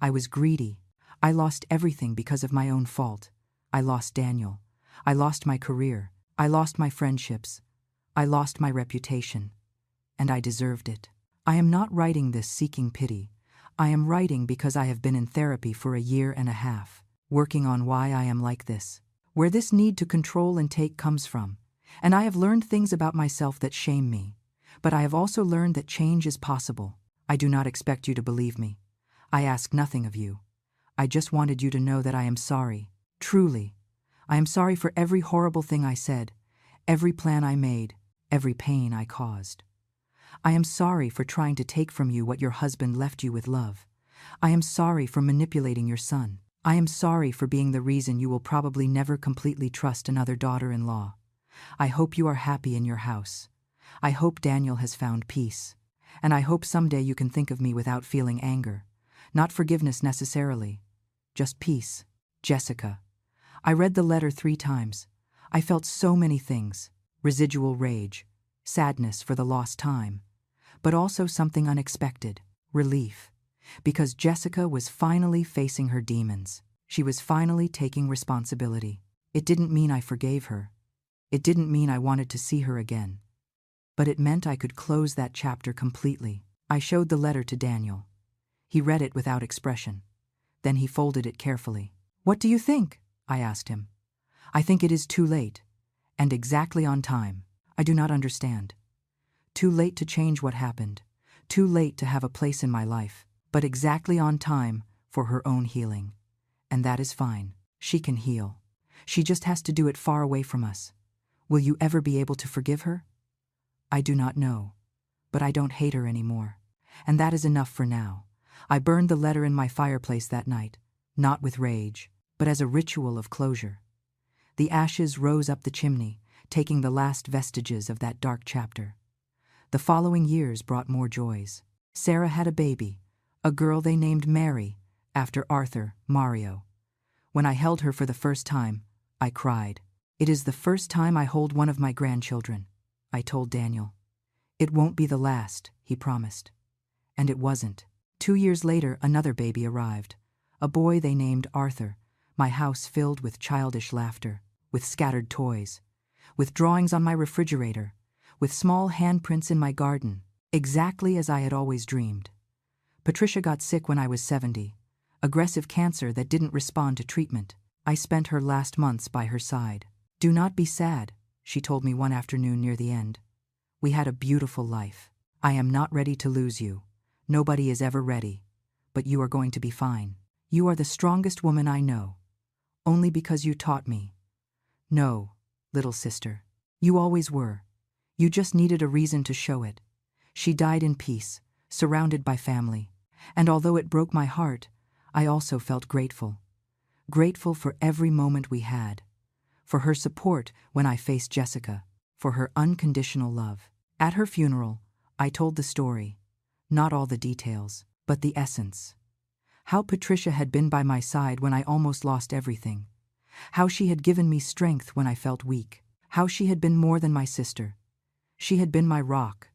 I was greedy. I lost everything because of my own fault. I lost Daniel. I lost my career. I lost my friendships. I lost my reputation. And I deserved it. I am not writing this seeking pity. I am writing because I have been in therapy for a year and a half, working on why I am like this, where this need to control and take comes from. And I have learned things about myself that shame me. But I have also learned that change is possible. I do not expect you to believe me. I ask nothing of you. I just wanted you to know that I am sorry. Truly. I am sorry for every horrible thing I said, every plan I made, every pain I caused. I am sorry for trying to take from you what your husband left you with love. I am sorry for manipulating your son. I am sorry for being the reason you will probably never completely trust another daughter-in-law. I hope you are happy in your house. I hope Daniel has found peace. And I hope someday you can think of me without feeling anger. Not forgiveness necessarily. Just peace. Jessica. I read the letter 3 times. I felt so many things. Residual rage. Sadness for the lost time. But also something unexpected. Relief. Because Jessica was finally facing her demons. She was finally taking responsibility. It didn't mean I forgave her. It didn't mean I wanted to see her again. But it meant I could close that chapter completely. I showed the letter to Daniel. He read it without expression. Then he folded it carefully. "What do you think?" I asked him. "I think it is too late. And exactly on time. I do not understand. Too late to change what happened. Too late to have a place in my life. But exactly on time for her own healing. And that is fine. She can heal. She just has to do it far away from us. Will you ever be able to forgive her? I do not know. But I don't hate her anymore. And that is enough for now." I burned the letter in my fireplace that night, not with rage, but as a ritual of closure. The ashes rose up the chimney, taking the last vestiges of that dark chapter. The following years brought more joys. Sarah had a baby, a girl they named Mary, after Arthur, Mario. When I held her for the first time, I cried. "It is the first time I hold one of my grandchildren," I told Daniel. "It won't be the last," he promised. And it wasn't. 2 years later, another baby arrived, a boy they named Arthur, my house filled with childish laughter, with scattered toys, with drawings on my refrigerator, with small handprints in my garden, exactly as I had always dreamed. Patricia got sick when I was 70, aggressive cancer that didn't respond to treatment. I spent her last months by her side. "Do not be sad," she told me one afternoon near the end. "We had a beautiful life. I am not ready to lose you. Nobody is ever ready. But you are going to be fine. You are the strongest woman I know. Only because you taught me. No, little sister. You always were. You just needed a reason to show it." She died in peace, surrounded by family. And although it broke my heart, I also felt grateful. Grateful for every moment we had. For her support when I faced Jessica. For her unconditional love. At her funeral, I told the story. Not all the details, but the essence. How Patricia had been by my side when I almost lost everything. How she had given me strength when I felt weak. How she had been more than my sister. She had been my rock.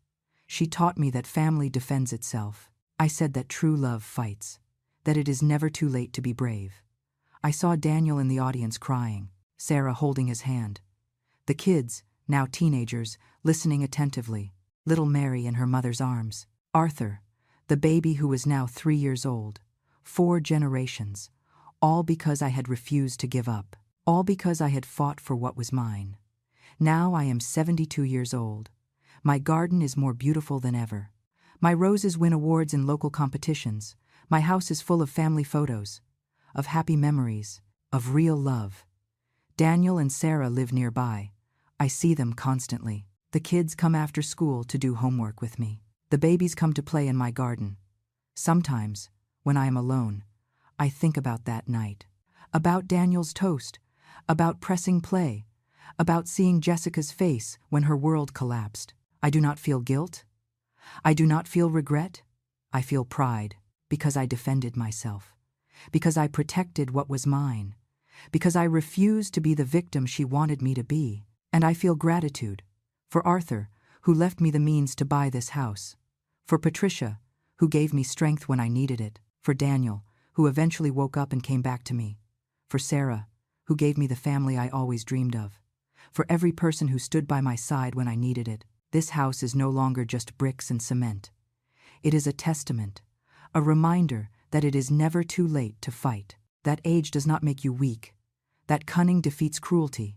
She taught me that family defends itself. I said that true love fights. That it is never too late to be brave. I saw Daniel in the audience crying, Sarah holding his hand. The kids, now teenagers, listening attentively. Little Mary in her mother's arms. Arthur, the baby who was now 3 years old. 4 generations. All because I had refused to give up. All because I had fought for what was mine. Now I am 72 years old. My garden is more beautiful than ever. My roses win awards in local competitions. My house is full of family photos, of happy memories, of real love. Daniel and Sarah live nearby. I see them constantly. The kids come after school to do homework with me. The babies come to play in my garden. Sometimes, when I am alone, I think about that night. About Daniel's toast. About pressing play. About seeing Jessica's face when her world collapsed. I do not feel guilt. I do not feel regret. I feel pride, because I defended myself, because I protected what was mine, because I refused to be the victim she wanted me to be. And I feel gratitude for Arthur, who left me the means to buy this house, for Patricia, who gave me strength when I needed it, for Daniel, who eventually woke up and came back to me, for Sarah, who gave me the family I always dreamed of, for every person who stood by my side when I needed it. This house is no longer just bricks and cement. It is a testament, a reminder that it is never too late to fight, that age does not make you weak, that cunning defeats cruelty,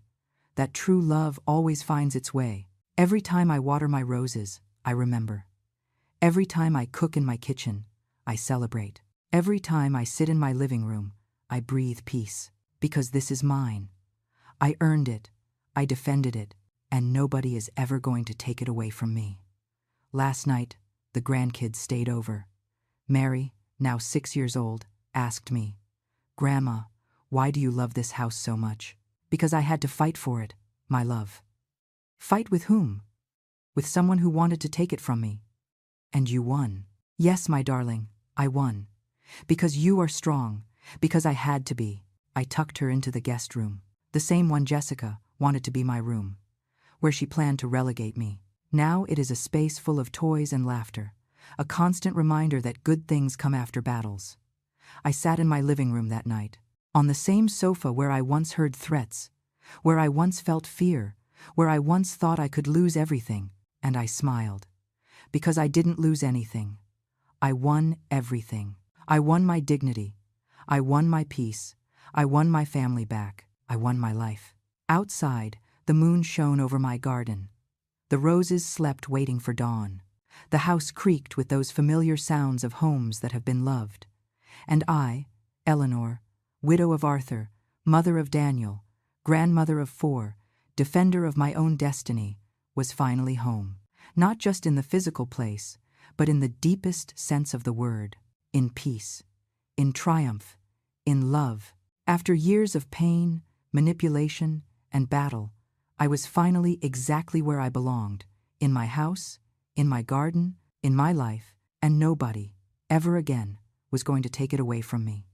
that true love always finds its way. Every time I water my roses, I remember. Every time I cook in my kitchen, I celebrate. Every time I sit in my living room, I breathe peace, because this is mine. I earned it, I defended it, and nobody is ever going to take it away from me. Last night, the grandkids stayed over. Mary, now 6 years old, asked me, "Grandma, why do you love this house so much?" Because I had to fight for it, my love. Fight with whom? With someone who wanted to take it from me. And you won. Yes, my darling, I won. Because you are strong, because I had to be. I tucked her into the guest room, the same one Jessica wanted to be my room, where she planned to relegate me. Now it is a space full of toys and laughter, a constant reminder that good things come after battles. I sat in my living room that night, on the same sofa where I once heard threats, where I once felt fear, where I once thought I could lose everything, and I smiled. Because I didn't lose anything. I won everything. I won my dignity. I won my peace. I won my family back. I won my life. Outside, the moon shone over my garden. The roses slept waiting for dawn. The house creaked with those familiar sounds of homes that have been loved. And I, Eleanor, widow of Arthur, mother of Daniel, grandmother of 4, defender of my own destiny, was finally home. Not just in the physical place, but in the deepest sense of the word, in peace, in triumph, in love. After years of pain, manipulation, and battle, I was finally exactly where I belonged, in my house, in my garden, in my life, and nobody, ever again, was going to take it away from me.